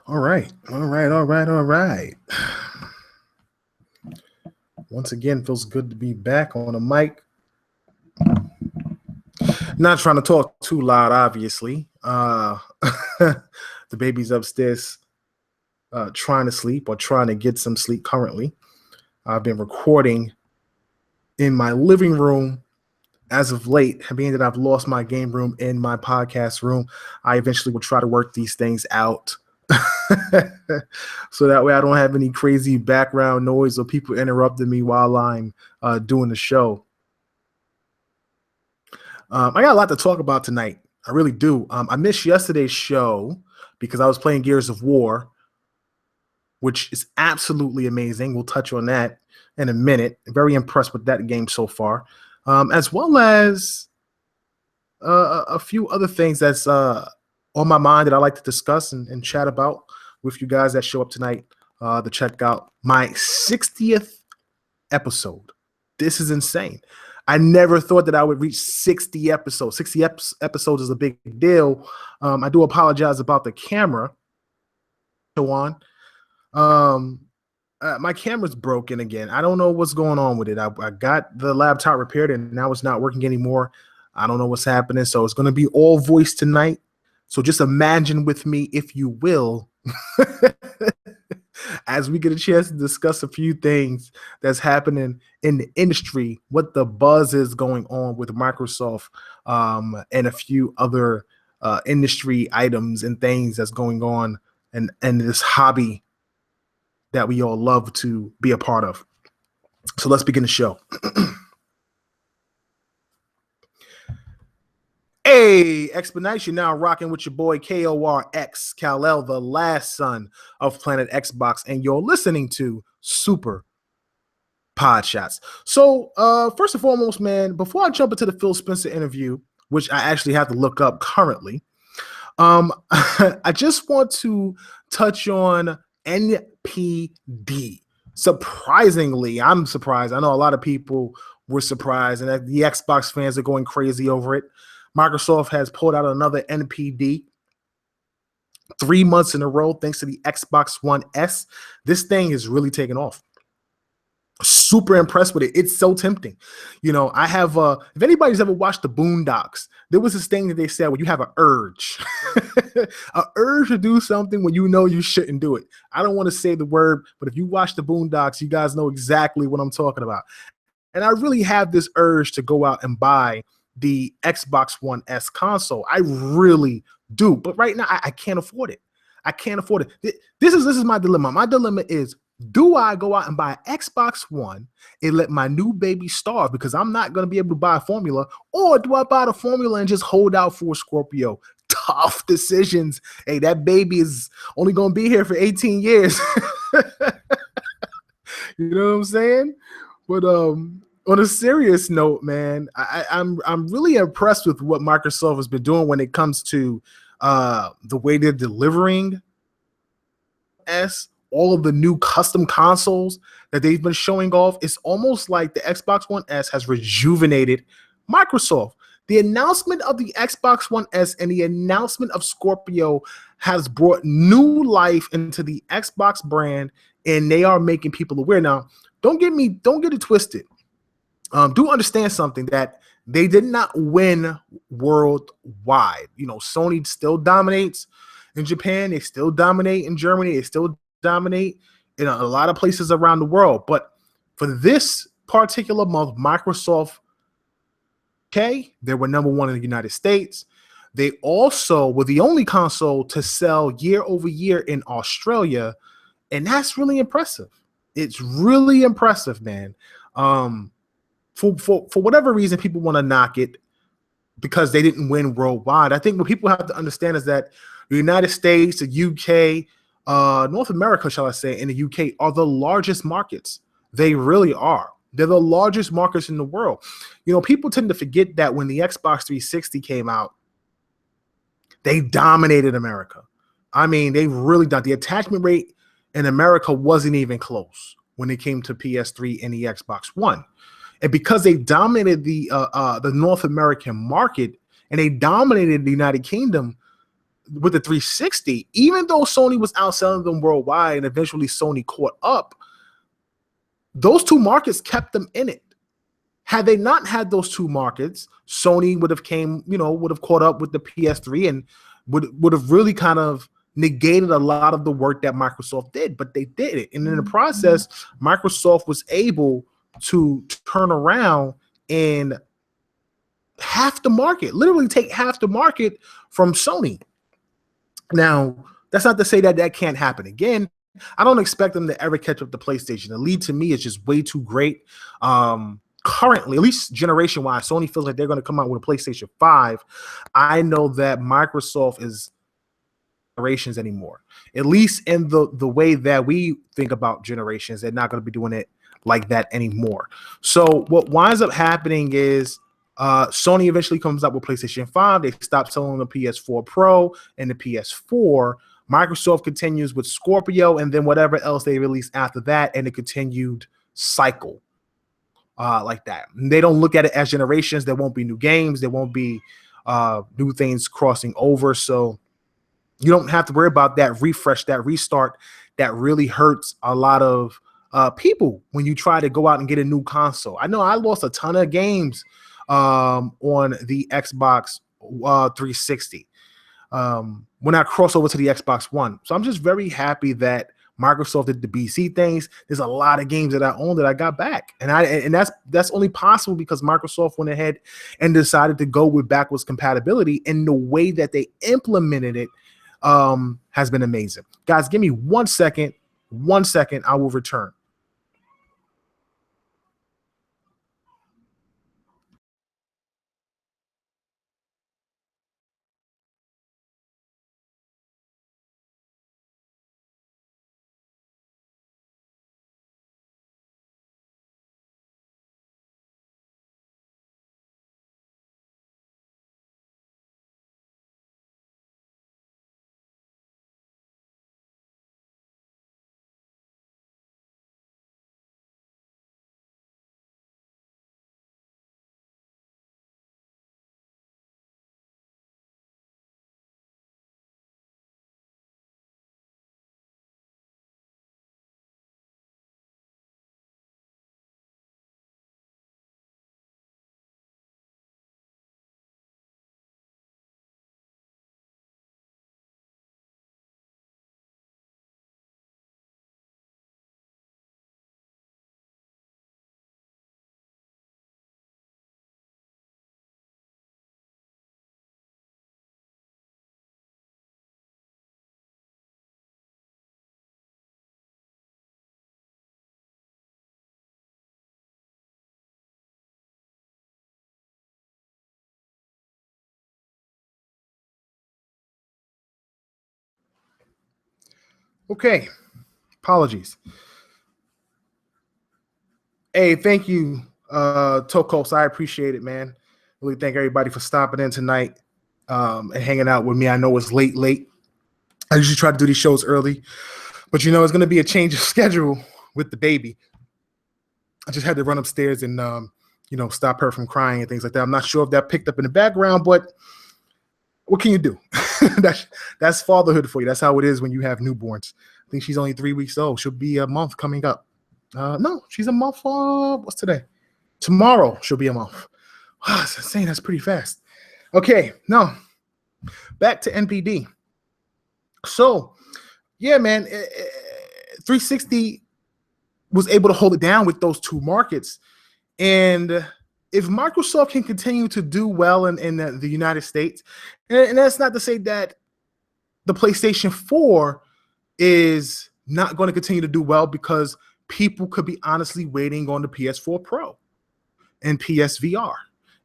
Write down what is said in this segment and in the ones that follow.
All right. All right. All right. All right. Once again, feels good to be back on the mic. Not trying to talk too loud, obviously. The baby's upstairs trying to sleep or trying to get some sleep currently. I've been recording in my living room as of late, being that I've lost my game room and my podcast room. I eventually will try to work these things out. So that way I don't have any crazy background noise or people interrupting me while I'm doing the show. I got a lot to talk about tonight. I really do. I missed yesterday's show because I was playing Gears of War, which is absolutely amazing. We'll touch on that in a minute. Very impressed with that game so far, as well as a few other things that's on my mind that I like to discuss and chat about with you guys that show up tonight to check out my 60th episode. This is insane. I never thought that I would reach 60 episodes. 60 episodes is a big deal. I do apologize about the camera. Go on. My camera's broken again. I don't know what's going on with it. I got the laptop repaired and now it's not working anymore. I don't know what's happening. So it's going to be all voice tonight. So just imagine with me, if you will, as we get a chance to discuss a few things that's happening in the industry, what the buzz is going on with Microsoft, and a few other industry items and things that's going on and this hobby that we all love to be a part of. So let's begin the show. Hey, Explanation now rocking with your boy KORX, Kal-El, the last son of Planet Xbox, and you're listening to Super Podshots. So, first and foremost, man, before I jump into the Phil Spencer interview, which I actually have to look up currently, I just want to touch on NPD. Surprisingly, I'm surprised. I know a lot of people were surprised, and the Xbox fans are going crazy over it. Microsoft has pulled out another NPD 3 months in a row thanks to the Xbox One S. This thing is really taking off. Super impressed with it. It's so tempting. You know, I have, if anybody's ever watched the Boondocks, there was this thing that they said when you have an urge, an urge to do something when you know you shouldn't do it. I don't want to say the word, but if you watch the Boondocks, you guys know exactly what I'm talking about. And I really have this urge to go out and buy the Xbox One S console. I really do. But right now, I can't afford it. I can't afford it. This is my dilemma. My dilemma is, do I go out and buy an Xbox One and let my new baby starve because I'm not going to be able to buy a formula? Or do I buy the formula and just hold out for a Scorpio? Tough decisions. Hey, that baby is only going to be here for 18 years. You know what I'm saying? But on a serious note, man, I'm really impressed with what Microsoft has been doing when it comes to the way they're delivering all of the new custom consoles that they've been showing off. It's almost like the Xbox One S has rejuvenated Microsoft. The announcement of the Xbox One S and the announcement of Scorpio has brought new life into the Xbox brand, and they are making people aware. Now, don't get it twisted. Do understand something, that they did not win worldwide. You know, Sony still dominates in Japan. They still dominate in Germany. They still dominate in a lot of places around the world. But for this particular month, Microsoft, they were number one in the United States. They also were the only console to sell year over year in Australia. And that's really impressive. It's really impressive, man. For whatever reason, people want to knock it because they didn't win worldwide. I think what people have to understand is that the United States, the UK, North America, shall I say, and the UK are the largest markets. They really are. They're the largest markets in the world. You know, people tend to forget that when the Xbox 360 came out, they dominated America. I mean, they really done. The attachment rate in America wasn't even close when it came to PS3 and the Xbox One. And because they dominated the North American market and they dominated the United Kingdom, with the 360, even though Sony was outselling them worldwide and eventually Sony caught up, those two markets kept them in it. Had they not had those two markets, Sony would have caught up with the PS3 and would have really kind of negated a lot of the work that Microsoft did, but they did it. And in the process, Microsoft was able to turn around and half the market, literally take half the market from Sony. Now, that's not to say that that can't happen again. I don't expect them to ever catch up to PlayStation. The lead to me is just way too great. Currently, at least generation-wise, Sony feels like they're going to come out with a PlayStation 5. I know that Microsoft is generations anymore. At least in the way that we think about generations, they're not going to be doing it like that anymore. So what winds up happening is Sony eventually comes up with PlayStation 5. They stop selling the PS4 Pro and the PS4. Microsoft continues with Scorpio and then whatever else they release after that, and a continued cycle like that. And they don't look at it as generations. There won't be new games. There won't be new things crossing over. So you don't have to worry about that refresh, that restart that really hurts a lot of people when you try to go out and get a new console. I know I lost a ton of games on the Xbox 360 when I cross over to the Xbox One. So I'm just very happy that Microsoft did the BC things. There's a lot of games that I own that I got back, and that's only possible because Microsoft went ahead and decided to go with backwards compatibility, and the way that they implemented it has been amazing. Guys, give me 1 second. 1 second, I will return. Okay, apologies. Hey, thank you, Tokos. I appreciate it, man. Really thank everybody for stopping in tonight and hanging out with me. I know it's late. I usually try to do these shows early, but it's going to be a change of schedule with the baby. I just had to run upstairs and stop her from crying and things like that. I'm not sure if that picked up in the background, but what can you do? That's fatherhood for you. That's how it is when you have newborns. I think she's only 3 weeks old. She'll be a month coming up. No, she's a month. What's today? Tomorrow she'll be a month. Wow, that's insane. That's pretty fast. Okay, no. Back to NPD. So, yeah, man, 360 was able to hold it down with those two markets. And if Microsoft can continue to do well in the United States, and that's not to say that the PlayStation 4 is not going to continue to do well, because people could be honestly waiting on the PS4 Pro and PSVR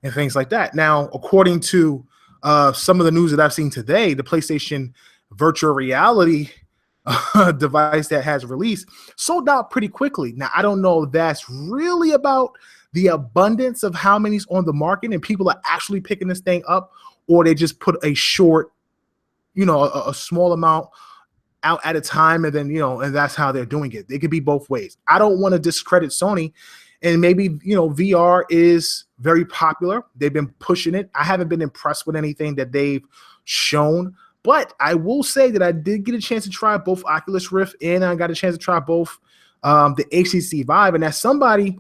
and things like that. Now, according to some of the news that I've seen today, the PlayStation virtual reality device that has released sold out pretty quickly. Now, I don't know if that's really about the abundance of how many's on the market and people are actually picking this thing up, or they just put a short, a small amount out at a time, and then and that's how they're doing it. They could be both ways. I don't want to discredit Sony, and maybe VR is very popular. They've been pushing it. I haven't been impressed with anything that they've shown, But I will say that I did get a chance to try both Oculus Rift and I got a chance to try both the HTC Vive. And as somebody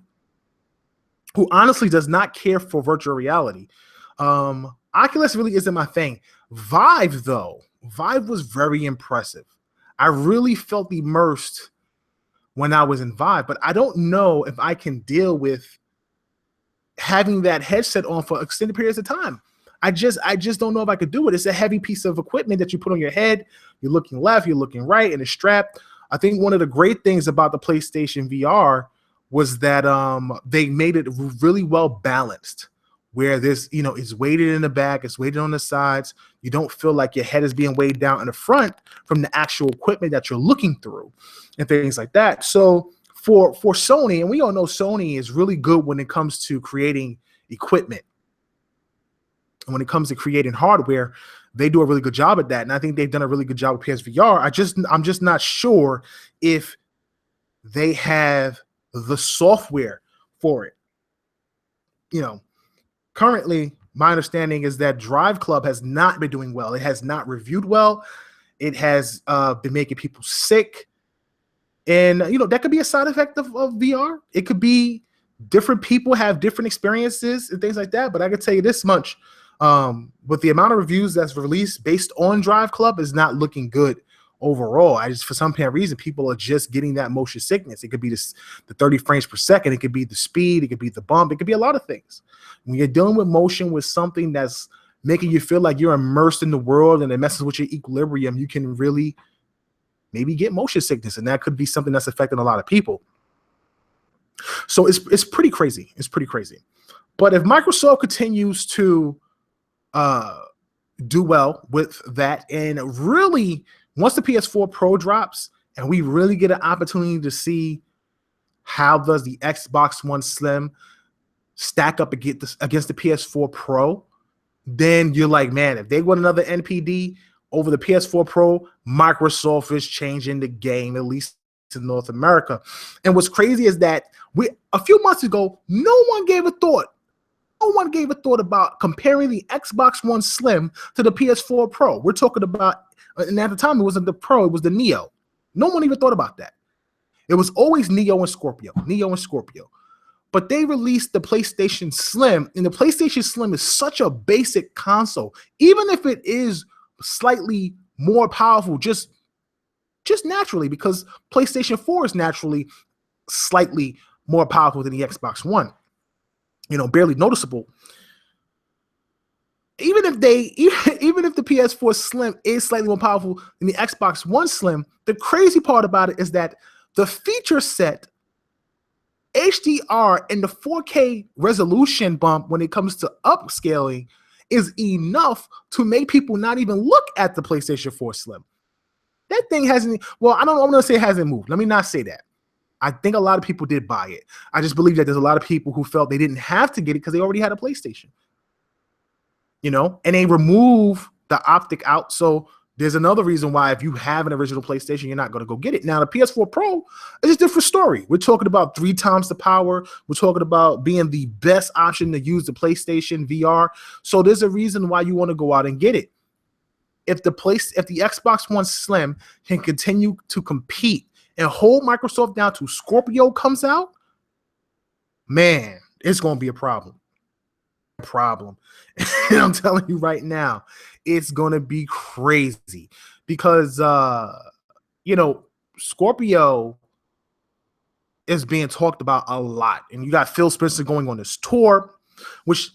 who honestly does not care for virtual reality, Oculus really isn't my thing. Vive, though, Vive was very impressive. I really felt immersed when I was in Vive, but I don't know if I can deal with having that headset on for extended periods of time. I just don't know if I could do it. It's a heavy piece of equipment that you put on your head. You're looking left, you're looking right, and it's strapped. I think one of the great things about the PlayStation VR was that they made it really well balanced, where this, it's weighted in the back, it's weighted on the sides. You don't feel like your head is being weighed down in the front from the actual equipment that you're looking through and things like that. So for Sony, and we all know Sony is really good when it comes to creating equipment. And when it comes to creating hardware, they do a really good job at that. And I think they've done a really good job with PSVR. I'm just not sure if they have the software for it. Currently, my understanding is that Drive Club has not been doing well. It has not reviewed well. It has been making people sick. And, that could be a side effect of VR. It could be different people have different experiences and things like that. But I can tell you this much. With the amount of reviews that's released based on Drive Club is not looking good overall. For some apparent reason, people are just getting that motion sickness. It could be the 30 frames per second. It could be the speed. It could be the bump. It could be a lot of things. When you're dealing with motion with something that's making you feel like you're immersed in the world and it messes with your equilibrium, you can really maybe get motion sickness. And that could be something that's affecting a lot of people. So it's pretty crazy. It's pretty crazy. But if Microsoft continues to do well with that, and really once the PS4 Pro drops and we really get an opportunity to see how does the Xbox One Slim stack up against the PS4 Pro, then you're like, man, if they want another NPD over the PS4 Pro, Microsoft is changing the game, at least in North America. And what's crazy is that a few months ago, no one gave a thought about comparing the Xbox One Slim to the PS4 Pro. We're talking about, and at the time it wasn't the Pro, it was the Neo. No one even thought about that. It was always Neo and Scorpio. But they released the PlayStation Slim, and the PlayStation Slim is such a basic console. Even if it is slightly more powerful, just naturally, because PlayStation 4 is naturally slightly more powerful than the Xbox One. Barely noticeable. Even if the PS4 Slim is slightly more powerful than the Xbox One Slim, the crazy part about it is that the feature set, HDR, and the 4K resolution bump when it comes to upscaling is enough to make people not even look at the PlayStation 4 Slim. That thing hasn't, well, I'm not going to say it hasn't moved. Let me not say that. I think a lot of people did buy it. I just believe that there's a lot of people who felt they didn't have to get it because they already had a PlayStation. And they remove the optic out. So there's another reason why if you have an original PlayStation, you're not going to go get it. Now, the PS4 Pro is a different story. We're talking about 3 times the power. We're talking about being the best option to use the PlayStation VR. So there's a reason why you want to go out and get it. If the Xbox One Slim can continue to compete and hold Microsoft down to Scorpio comes out, man, it's going to be a problem. And I'm telling you right now, it's going to be crazy because, Scorpio is being talked about a lot. And you got Phil Spencer going on this tour, which,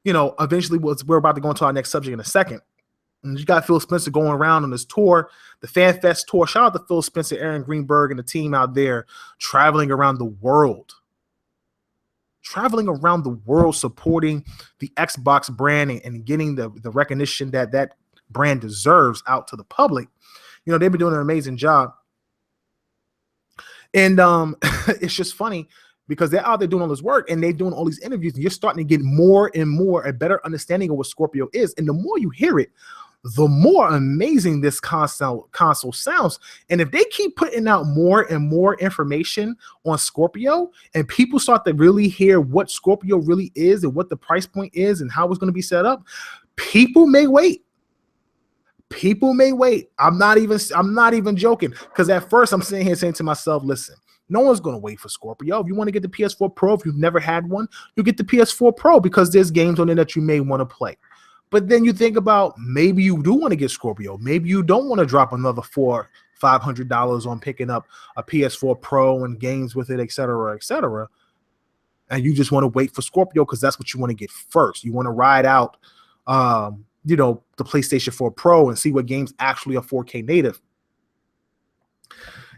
eventually we're about to go into our next subject in a second. And you got Phil Spencer going around on this tour, the Fan Fest tour. Shout out to Phil Spencer, Aaron Greenberg, and the team out there traveling around the world. Supporting the Xbox brand and getting the recognition that brand deserves out to the public. They've been doing an amazing job. And it's just funny because they're out there doing all this work and they're doing all these interviews, and you're starting to get more and more a better understanding of what Scorpio is. And the more you hear it, the more amazing this console sounds. And if they keep putting out more and more information on Scorpio and people start to really hear what Scorpio really is and what the price point is and how it's going to be set up, people may wait. People may wait. I'm not even joking. Because at first I'm sitting here saying to myself, listen, no one's going to wait for Scorpio. If you want to get the PS4 Pro, if you've never had one, you get the PS4 Pro because there's games on it that you may want to play. But then you think about maybe you do want to get Scorpio. Maybe you don't want to drop another $500 on picking up a PS4 Pro and games with it, et cetera, et cetera. And you just want to wait for Scorpio because that's what you want to get first. You want to ride out, the PlayStation 4 Pro and see what games actually are 4K native.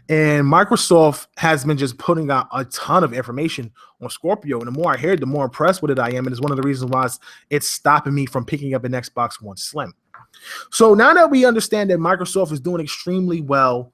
And Microsoft has been just putting out a ton of information on Scorpio. And the more I hear it, the more impressed with it I am. And it's one of the reasons why it's stopping me from picking up an Xbox One Slim. So now that we understand that Microsoft is doing extremely well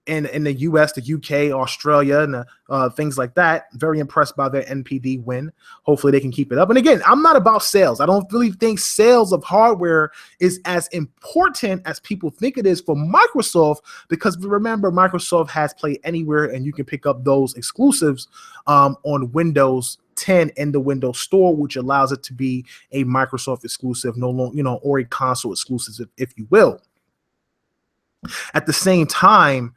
in the US, the UK, Australia, and things like that, very impressed by their NPD win. Hopefully they can keep it up. And again, I'm not about sales. I don't really think sales of hardware is as important as people think it is for Microsoft, because remember, Microsoft has Play Anywhere, and you can pick up those exclusives on Windows 10 in the Windows Store, which allows it to be a Microsoft exclusive, no longer, or a console exclusive, if you will. At the same time,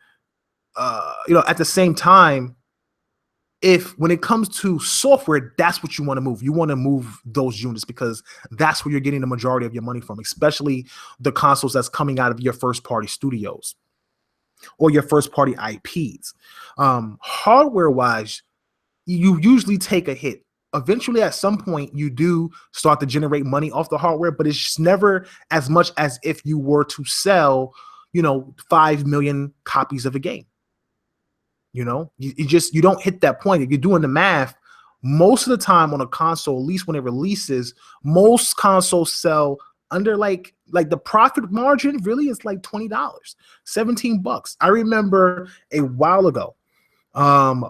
if when it comes to software, that's what you want to move. You want to move those units because that's where you're getting the majority of your money from, especially the consoles that's coming out of your first party studios or your first party IPs. Hardware wise, you usually take a hit. Eventually, at some point, you do start to generate money off the hardware, but it's just never as much as if you were to sell, 5 million copies of a game. You don't hit that point. If you're doing the math, most of the time on a console, at least when it releases, most consoles sell under like the profit margin really is like $20, $17. I remember a while ago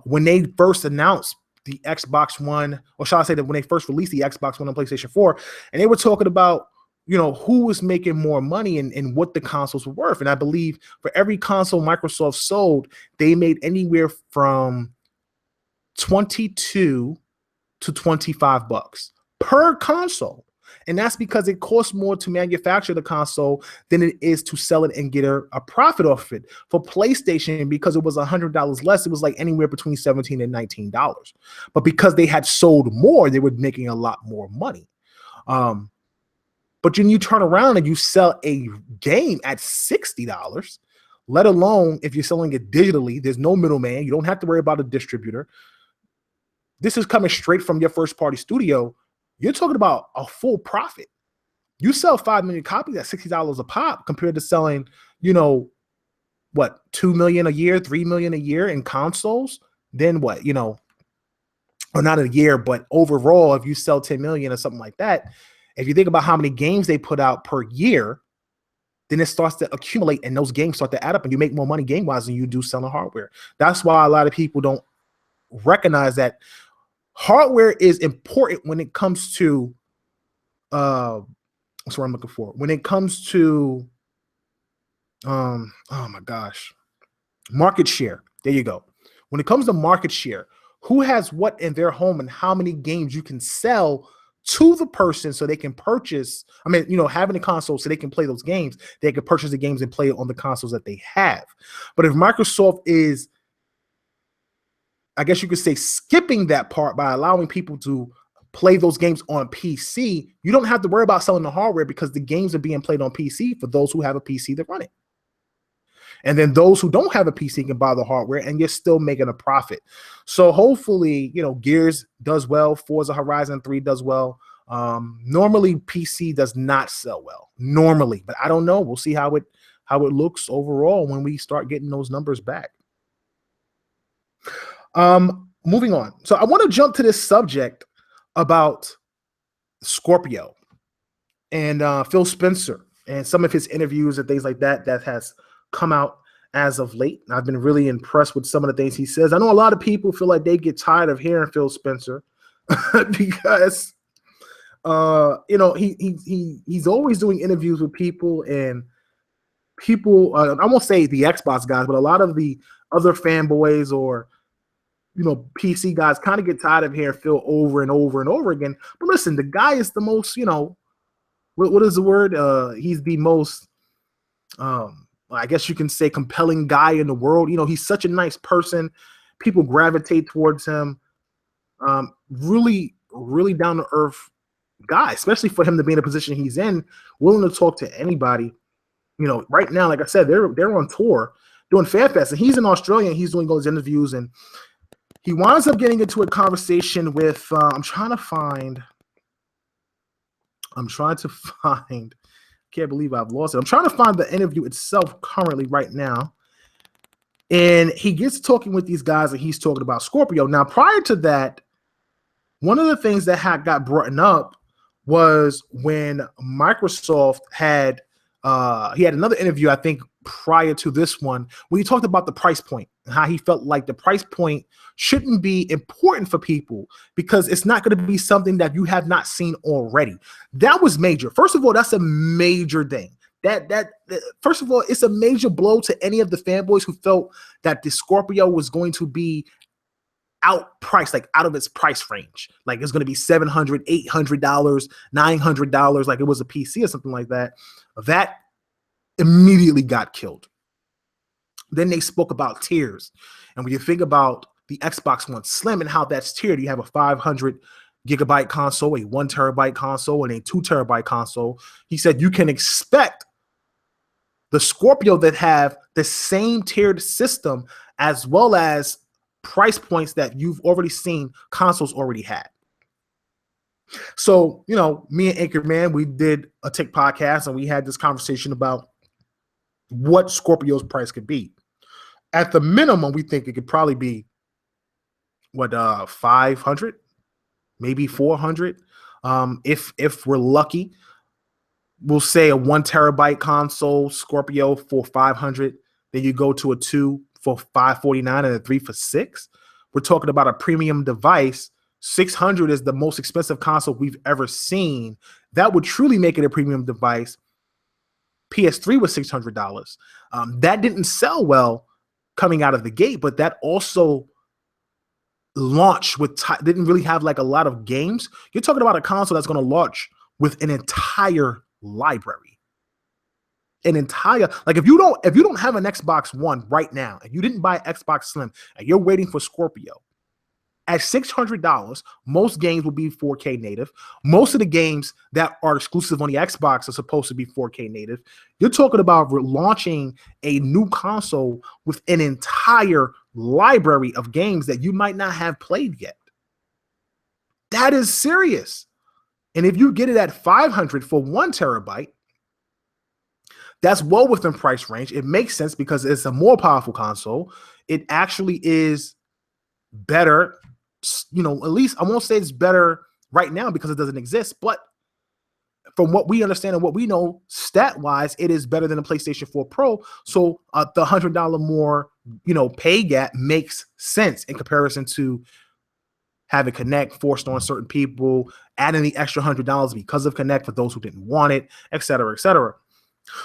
when they first announced the Xbox One, or shall I say that when they first released the Xbox One on PlayStation 4, and they were talking about who was making more money and what the consoles were worth. And I believe for every console Microsoft sold, they made anywhere from $22 to $25 per console. And that's because it costs more to manufacture the console than it is to sell it and get a profit off it. For PlayStation, because it was $100 less, it was like anywhere between $17 and $19. But because they had sold more, they were making a lot more money. But when you turn around and you sell a game at $60, let alone if you're selling it digitally, there's no middleman. You don't have to worry about a distributor. This is coming straight from your first party studio. You're talking about a full profit. You sell 5 million copies at $60 a pop compared to selling, 2 million a year, 3 million a year in consoles. Then what, or not a year, but overall, if you sell 10 million or something like that, if you think about how many games they put out per year, then it starts to accumulate and those games start to add up and you make more money game-wise than you do selling hardware. That's why a lot of people don't recognize that hardware is important when it comes to what's what I'm looking for. When it comes to oh my gosh, market share. There you go. When it comes to market share, who has what in their home and how many games you can sell to the person so they can purchase, having a console so they can play those games, they can purchase the games and play it on the consoles that they have. But if Microsoft is, I guess you could say, skipping that part by allowing people to play those games on PC, you don't have to worry about selling the hardware because the games are being played on PC for those who have a PC that run it. And then those who don't have a PC can buy the hardware and you're still making a profit. So hopefully, Gears does well. Forza Horizon 3 does well. Normally PC does not sell well normally, but I don't know. We'll see how it looks overall when we start getting those numbers back. Moving on. So I want to jump to this subject about Scorpio and Phil Spencer and some of his interviews and things like that has come out as of late. I've been really impressed with some of the things he says. I know a lot of people feel like they get tired of hearing Phil Spencer because he's always doing interviews with people, and people I won't say the Xbox guys, but a lot of the other fanboys or PC guys kind of get tired of hearing Phil over and over and over again. But listen, the guy is the most what is the word? He's the most, I guess you can say, compelling guy in the world. He's such a nice person. People gravitate towards him. Really, really down to earth guy, especially for him to be in a position he's in, willing to talk to anybody. Right now, like I said, they're on tour doing FanFest, and he's in Australia and he's doing all these interviews, and he winds up getting into a conversation with I'm trying to find. Can't believe I've lost it. I'm trying to find the interview itself currently right now. And he gets talking with these guys, and he's talking about Scorpio. Now, prior to that, one of the things that got brought up was when Microsoft had he had another interview, I think, prior to this one, where he talked about the price point and how he felt like the price point shouldn't be important for people because it's not going to be something that you have not seen already. That was major. First of all, that's a major thing. First of all, it's a major blow to any of the fanboys who felt that the Scorpio was going to be outpriced, like out of its price range. Like it's going to be $700, $800, $900, like it was a PC or something like that. That immediately got killed. Then they spoke about tiers. And when you think about the Xbox One Slim and how that's tiered, you have a 500 gigabyte console, a 1 terabyte console, and a 2 terabyte console. He said you can expect the Scorpio that have the same tiered system as well as price points that you've already seen consoles already had. So, me and Anchorman, we did a Tick podcast and we had this conversation about what Scorpio's price could be. At the minimum, we think it could probably be 500, maybe 400. If we're lucky, we'll say a 1 terabyte console Scorpio for 500. Then you go to a 2 for $549 and a 3 for $6. We're talking about a premium device. $600 is the most expensive console we've ever seen. That would truly make it a premium device. PS3 was $600. That didn't sell well coming out of the gate, but that also launched with didn't really have like a lot of games. You're talking about a console that's going to launch with an entire library. An entire, like if you don't have an Xbox One right now and you didn't buy Xbox Slim and you're waiting for Scorpio, at $600, most games will be 4K native. Most of the games that are exclusive on the Xbox are supposed to be 4K native. You're talking about launching a new console with an entire library of games that you might not have played yet. That is serious. And if you get it at 500 for 1 terabyte, that's well within price range. It makes sense because it's a more powerful console. It actually is better, at least I won't say it's better right now because it doesn't exist, but from what we understand and what we know, stat-wise, it is better than a PlayStation 4 Pro. So the $100 more, pay gap makes sense in comparison to having Connect forced on certain people, adding the extra $100 because of Connect for those who didn't want it, et cetera, et cetera.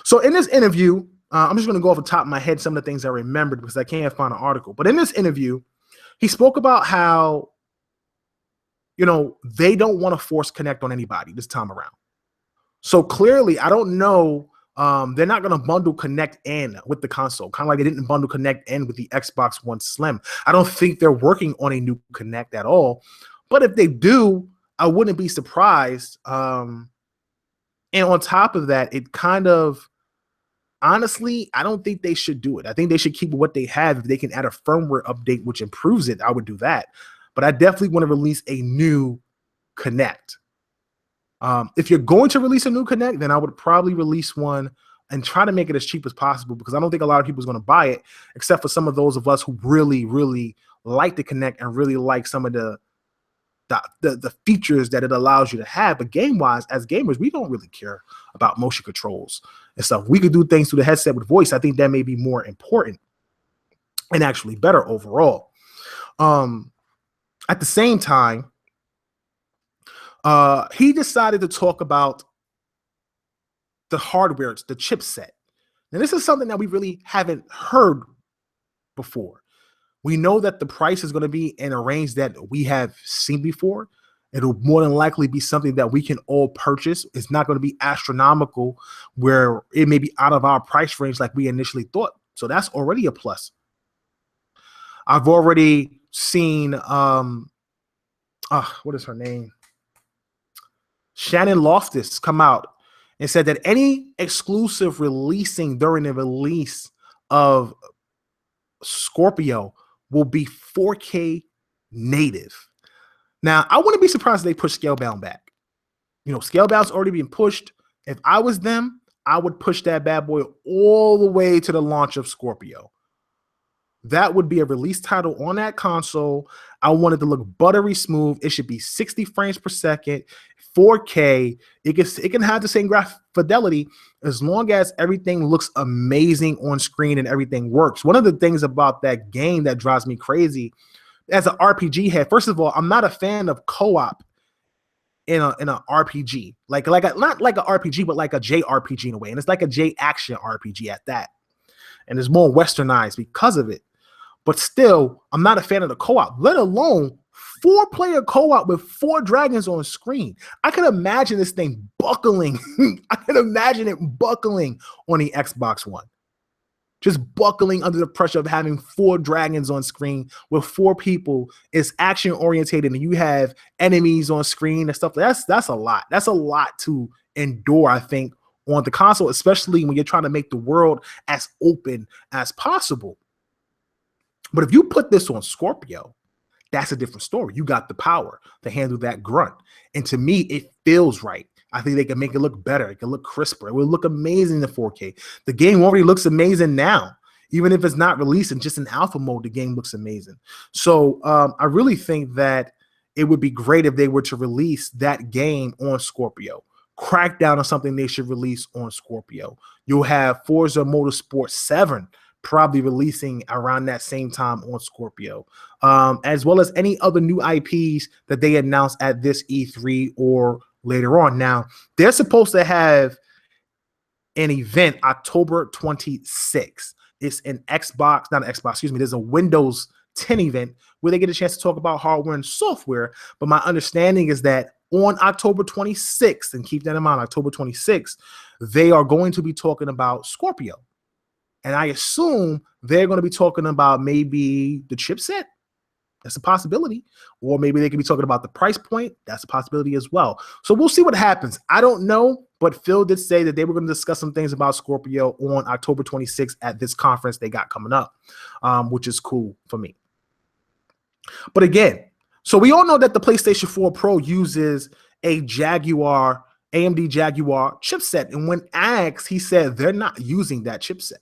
So in this interview, I'm just going to go off the top of my head some of the things I remembered because I can't find an article. But in this interview, he spoke about how, they don't want to force Connect on anybody this time around. So clearly, I don't know. They're not going to bundle Connect in with the console, kind of like they didn't bundle Connect in with the Xbox One Slim. I don't think they're working on a new Connect at all. But if they do, I wouldn't be surprised. And on top of that, it kind of, honestly, I don't think they should do it. I think they should keep what they have. If they can add a firmware update which improves it, I would do that. But I definitely want to release a new Connect. If you're going to release a new Connect, then I would probably release one and try to make it as cheap as possible because I don't think a lot of people is going to buy it, except for some of those of us who really, really like the Connect and really like some of the features that it allows you to have. But game-wise, as gamers, we don't really care about motion controls and stuff. We could do things through the headset with voice. I think that may be more important and actually better overall. At the same time, he decided to talk about the hardware, the chipset. Now, this is something that we really haven't heard before. We know that the price is going to be in a range that we have seen before. It'll more than likely be something that we can all purchase. It's not going to be astronomical where it may be out of our price range like we initially thought. So that's already a plus. I've already seen what is her name? Shannon Loftus come out and said that any exclusive releasing during the release of Scorpio will be 4K native. Now, I wouldn't be surprised if they push Scalebound back. Scalebound's already being pushed. If I was them, I would push that bad boy all the way to the launch of Scorpio. That would be a release title on that console. I want it to look buttery smooth. It should be 60 frames per second, 4K. It can have the same graphic fidelity as long as everything looks amazing on screen and everything works. One of the things about that game that drives me crazy as an RPG head, first of all, I'm not a fan of co-op in an RPG. Not like an RPG, but like a JRPG in a way. And it's like a J action RPG at that. And it's more westernized because of it. But still, I'm not a fan of the co-op, let alone 4-player co-op with 4 dragons on screen. I can imagine this thing buckling. I can imagine it buckling on the Xbox One. Just buckling under the pressure of having 4 dragons on screen with 4 people. It's action orientated and you have enemies on screen and stuff. That's a lot. That's a lot to endure, I think, on the console, especially when you're trying to make the world as open as possible. But if you put this on Scorpio, that's a different story. You got the power to handle that grunt. And to me, it feels right. I think they can make it look better. It can look crisper. It will look amazing in 4K. The game already looks amazing now. Even if it's not released in just in alpha mode, the game looks amazing. So I really think that it would be great if they were to release that game on Scorpio. Crack down on something they should release on Scorpio. You'll have Forza Motorsport 7 probably releasing around that same time on Scorpio, as well as any other new IPs that they announced at this E3 or later on. Now, they're supposed to have an event October 26th. It's an there's a Windows 10 event where they get a chance to talk about hardware and software. But my understanding is that on October 26th, and keep that in mind, October 26th, they are going to be talking about Scorpio. And I assume they're going to be talking about maybe the chipset. That's a possibility. Or maybe they could be talking about the price point. That's a possibility as well. So we'll see what happens. I don't know, but Phil did say that they were going to discuss some things about Scorpio on October 26th at this conference they got coming up, which is cool for me. But again, so we all know that the PlayStation 4 Pro uses a Jaguar, AMD Jaguar chipset. And when asked, he said they're not using that chipset.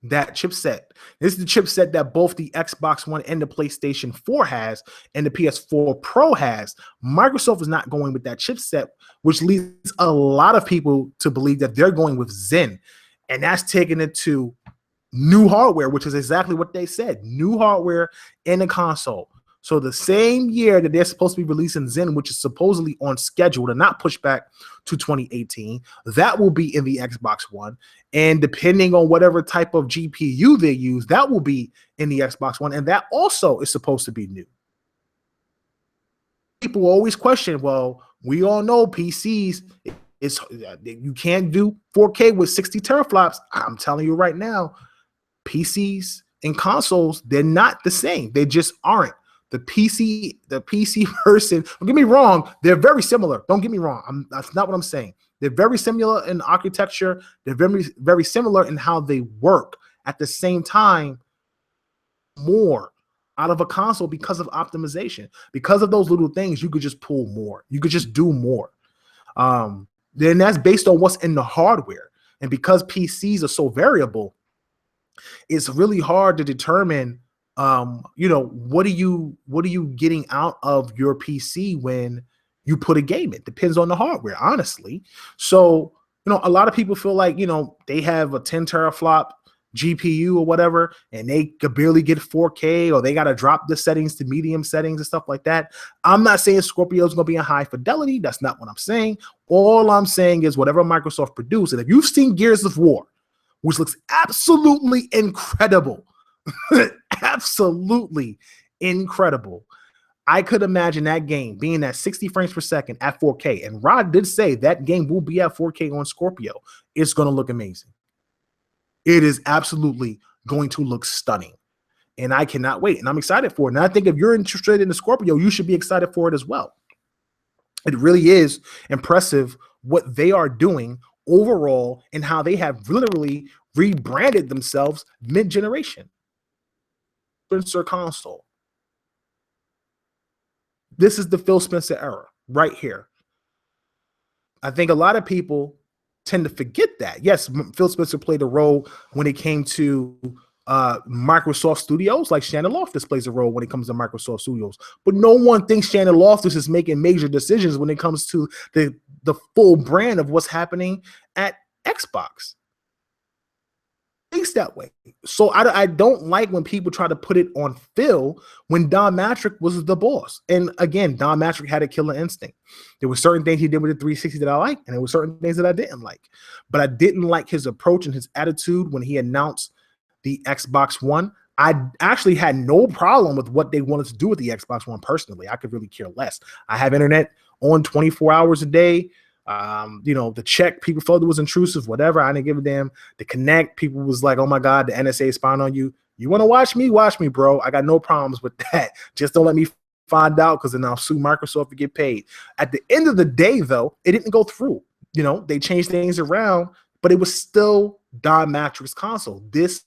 That chipset. This is the chipset that both the Xbox One and the PlayStation 4 has, and the PS4 Pro has. Microsoft is not going with that chipset, which leads a lot of people to believe that they're going with Zen, and that's taking it to new hardware, which is exactly what they said. New hardware in the console. So the same year that they're supposed to be releasing Zen, which is supposedly on schedule to not push back to 2018, that will be in the Xbox One. And depending on whatever type of GPU they use, that will be in the Xbox One. And that also is supposed to be new. People always question, well, we all know PCs, you can't do 4K with 60 teraflops. I'm telling you right now, PCs and consoles, they're not the same. They just aren't. The PC person, don't get me wrong, they're very similar. Don't get me wrong. That's not what I'm saying. They're very similar in architecture. They're very, very similar in how they work. At the same time, more out of a console because of optimization. Because of those little things, you could just pull more. You could just do more. Then that's based on what's in the hardware. And because PCs are so variable, it's really hard to determine what are you getting out of your PC when you put a game in? Depends on the hardware, honestly. So, a lot of people feel like, they have a 10 teraflop GPU or whatever, and they could barely get 4K, or they got to drop the settings to medium settings and stuff like that. I'm not saying Scorpio is going to be in high fidelity. That's not what I'm saying. All I'm saying is whatever Microsoft produced, and if you've seen Gears of War, which looks absolutely incredible, absolutely incredible. I could imagine that game being at 60 frames per second at 4K. And Rod did say that game will be at 4K on Scorpio. It's going to look amazing. It is absolutely going to look stunning. And I cannot wait. And I'm excited for it. And I think if you're interested in the Scorpio, you should be excited for it as well. It really is impressive what they are doing overall and how they have literally rebranded themselves mid-generation. Spencer console. This is the Phil Spencer era right here. I think a lot of people tend to forget that. Yes, Phil Spencer played a role when it came to Microsoft Studios, like Shannon Loftus plays a role when it comes to Microsoft Studios. But no one thinks Shannon Loftus is making major decisions when it comes to the full brand of what's happening at Xbox. Thinks that way. So I don't like when people try to put it on Phil when Don Matrick was the boss. And again, Don Matrick had a killer instinct. There were certain things he did with the 360 that I liked, and there were certain things that I didn't like. But I didn't like his approach and his attitude when he announced the Xbox One. I actually had no problem with what they wanted to do with the Xbox One personally. I could really care less. I have internet on 24 hours a day. The check, people felt it was intrusive, whatever. I didn't give a damn. The connect, people was like, oh my God, the NSA is spying on you. You want to watch me? Watch me, bro. I got no problems with that. Just don't let me find out, because then I'll sue Microsoft to get paid. At the end of the day, though, it didn't go through. They changed things around, but it was still Don Matrick's console. This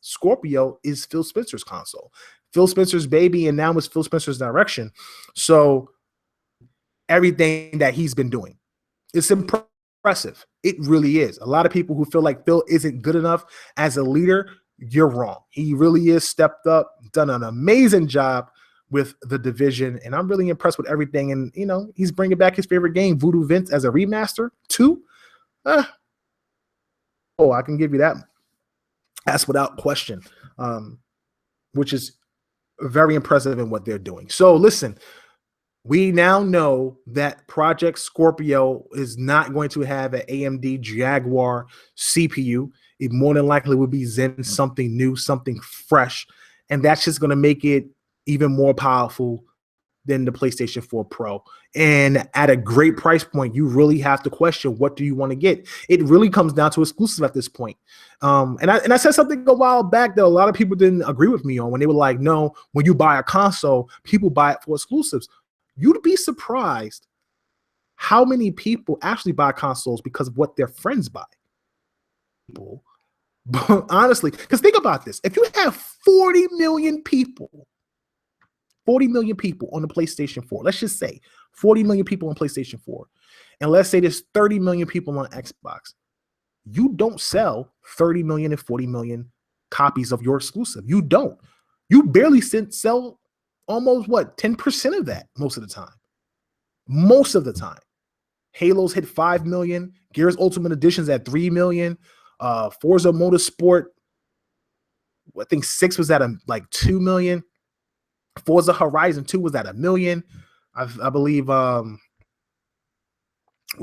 Scorpio is Phil Spencer's console. Phil Spencer's baby, and now it's Phil Spencer's direction. So everything that he's been doing, it's impressive. It really is. A lot of people who feel like Phil isn't good enough as a leader, you're wrong. He really is stepped up, done an amazing job with the division, and I'm really impressed with everything. And, he's bringing back his favorite game, Voodoo Vince, as a remaster, too. I can give you that. That's without question, which is very impressive in what they're doing. So, listen. We now know that Project Scorpio is not going to have an AMD Jaguar CPU. It more than likely will be Zen, something new, something fresh. And that's just going to make it even more powerful than the PlayStation 4 Pro. And at a great price point, you really have to question, what do you want to get? It really comes down to exclusive at this point. And I said something a while back that a lot of people didn't agree with me on, when they were like, no, when you buy a console, people buy it for exclusives. You'd be surprised how many people actually buy consoles because of what their friends buy. But honestly, because think about this. If you have 40 million people on the PlayStation 4, let's just say 40 million people on PlayStation 4, and let's say there's 30 million people on Xbox, you don't sell 30 million and 40 million copies of your exclusive. You don't. You barely sell almost 10% of that most of the time. Most of the time. Halo's hit 5 million. Gears Ultimate Edition's at 3 million. Forza Motorsport, I think 6 was at 2 million. Forza Horizon 2 was at 1 million. I believe what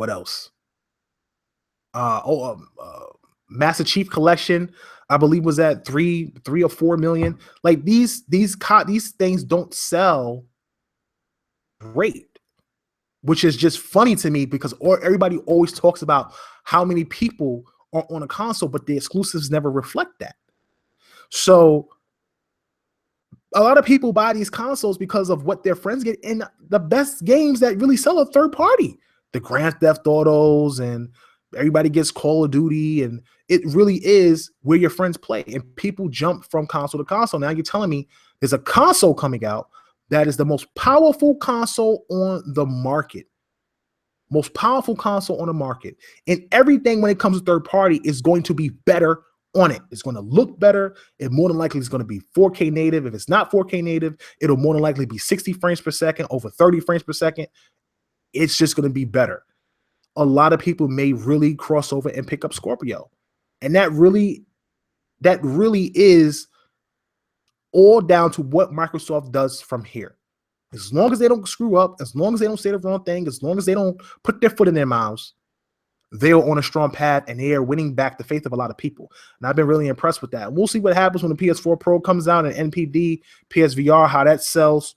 else? Master Chief Collection, I believe, was at 3 or 4 million. Like these things don't sell great, which is just funny to me, because everybody always talks about how many people are on a console, but the exclusives never reflect that. So a lot of people buy these consoles because of what their friends get, and the best games that really sell are third party. The Grand Theft Autos, and everybody gets Call of Duty, and it really is where your friends play, and people jump from console to console. Now you're telling me there's a console coming out that is the most powerful console on the market. Most powerful console on the market. And everything when it comes to third party is going to be better on it. It's going to look better. It more than likely is going to be 4K native. If it's not 4K native, it'll more than likely be 60 frames per second, over 30 frames per second. It's just going to be better. A lot of people may really cross over and pick up Scorpio. And that really is all down to what Microsoft does from here. As long as they don't screw up, as long as they don't say the wrong thing, as long as they don't put their foot in their mouths, they are on a strong path, and they are winning back the faith of a lot of people. And I've been really impressed with that. We'll see what happens when the PS4 Pro comes out and NPD, PSVR, how that sells.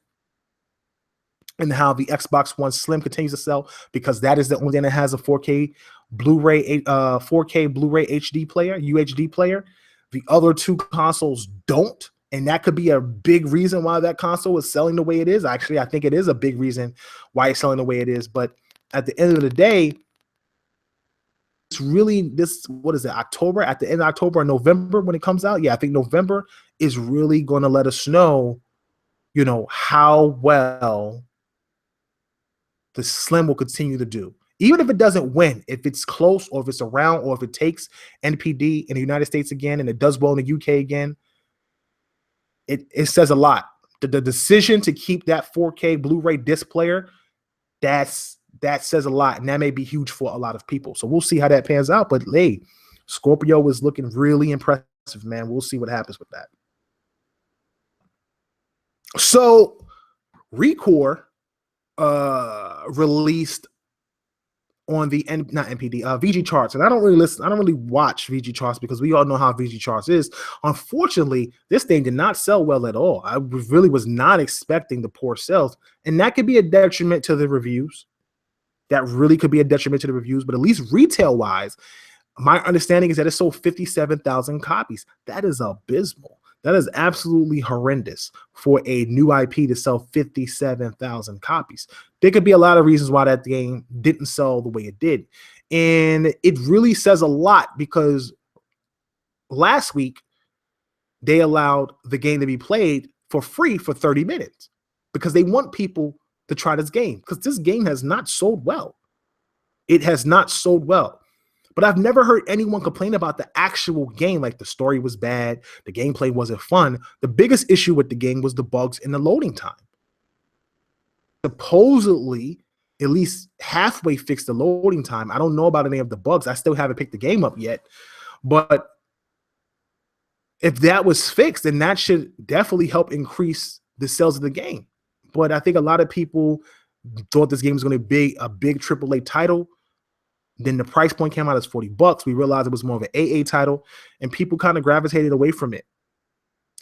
and how the Xbox One Slim continues to sell, because that is the only thing that has a 4K Blu-ray, 4K Blu-ray HD player, UHD player. The other two consoles don't, and that could be a big reason why that console is selling the way it is. Actually, I think it is a big reason why it's selling the way it is. But at the end of the day, it's really this, what is it, October? At the end of October or November when it comes out? Yeah, I think November is really going to let us know, you know, how well the Slim will continue to do. Even if it doesn't win, if it's close or if it's around or if it takes NPD in the United States again and it does well in the UK again, it says a lot. The decision to keep that 4K Blu-ray disc player, that says a lot, and that may be huge for a lot of people. So we'll see how that pans out. But hey, Scorpio was looking really impressive, man. We'll see what happens with that. So Recore released on the not NPD, VG charts, and I don't really watch VG charts because we all know how VG charts is. Unfortunately, this thing did not sell well at all. I really was not expecting the poor sales, and that could be a detriment to the reviews. That really could be a detriment to the reviews, but at least retail wise, my understanding is that it sold 57,000 copies. That is abysmal. That is absolutely horrendous for a new IP to sell 57,000 copies. There could be a lot of reasons why that game didn't sell the way it did. And it really says a lot because last week they allowed the game to be played for free for 30 minutes because they want people to try this game, because this game has not sold well. It has not sold well. But I've never heard anyone complain about the actual game, like the story was bad, the gameplay wasn't fun. The biggest issue with the game was the bugs in the loading time. Supposedly, at least halfway fixed the loading time. I don't know about any of the bugs. I still haven't picked the game up yet. But if that was fixed, then that should definitely help increase the sales of the game. But I think a lot of people thought this game was going to be a big AAA title. Then the price point came out as $40. We realized it was more of an AA title, and people kind of gravitated away from it.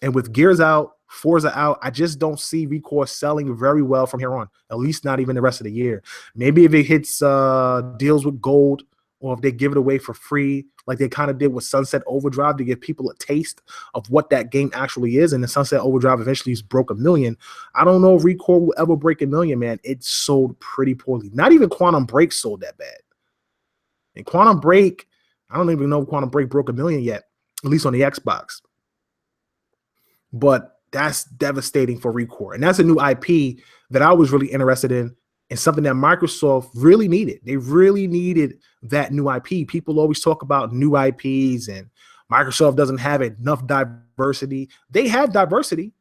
And with Gears out, Forza out, I just don't see Recore selling very well from here on, at least not even the rest of the year. Maybe if it hits deals with gold, or if they give it away for free, like they kind of did with Sunset Overdrive to give people a taste of what that game actually is. And the Sunset Overdrive eventually broke 1 million. I don't know if Recore will ever break 1 million, man. It sold pretty poorly. Not even Quantum Break sold that bad. And Quantum Break, I don't even know if Quantum Break broke 1 million yet, at least on the Xbox. But that's devastating for Recore. And that's a new IP that I was really interested in, and something that Microsoft really needed. They really needed that new IP. People always talk about new IPs and Microsoft doesn't have enough diversity. They have diversity.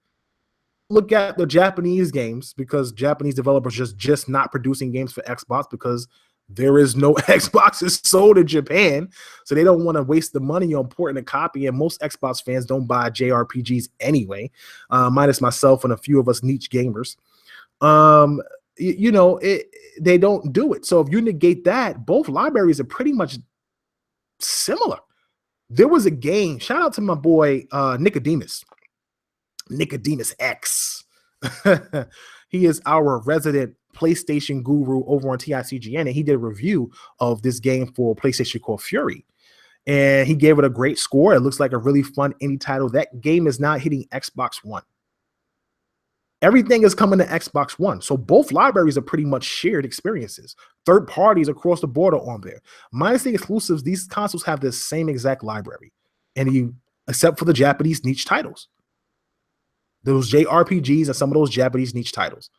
Look at the Japanese games, because Japanese developers just not producing games for Xbox because there is no Xboxes sold in Japan. So they don't want to waste the money on porting a copy. And most Xbox fans don't buy JRPGs anyway, minus myself and a few of us niche gamers. They don't do it. So if you negate that, both libraries are pretty much similar. There was a game, shout out to my boy Nicodemus X. He is our resident PlayStation guru over on TICGN, and he did a review of this game for PlayStation called Fury. And he gave it a great score. It looks like a really fun indie title. That game is not hitting Xbox One. Everything is coming to Xbox One. So both libraries are pretty much shared experiences. Third parties across the border on there. Minus the exclusives, these consoles have the same exact library. Except for the Japanese niche titles. Those JRPGs and some of those Japanese niche titles.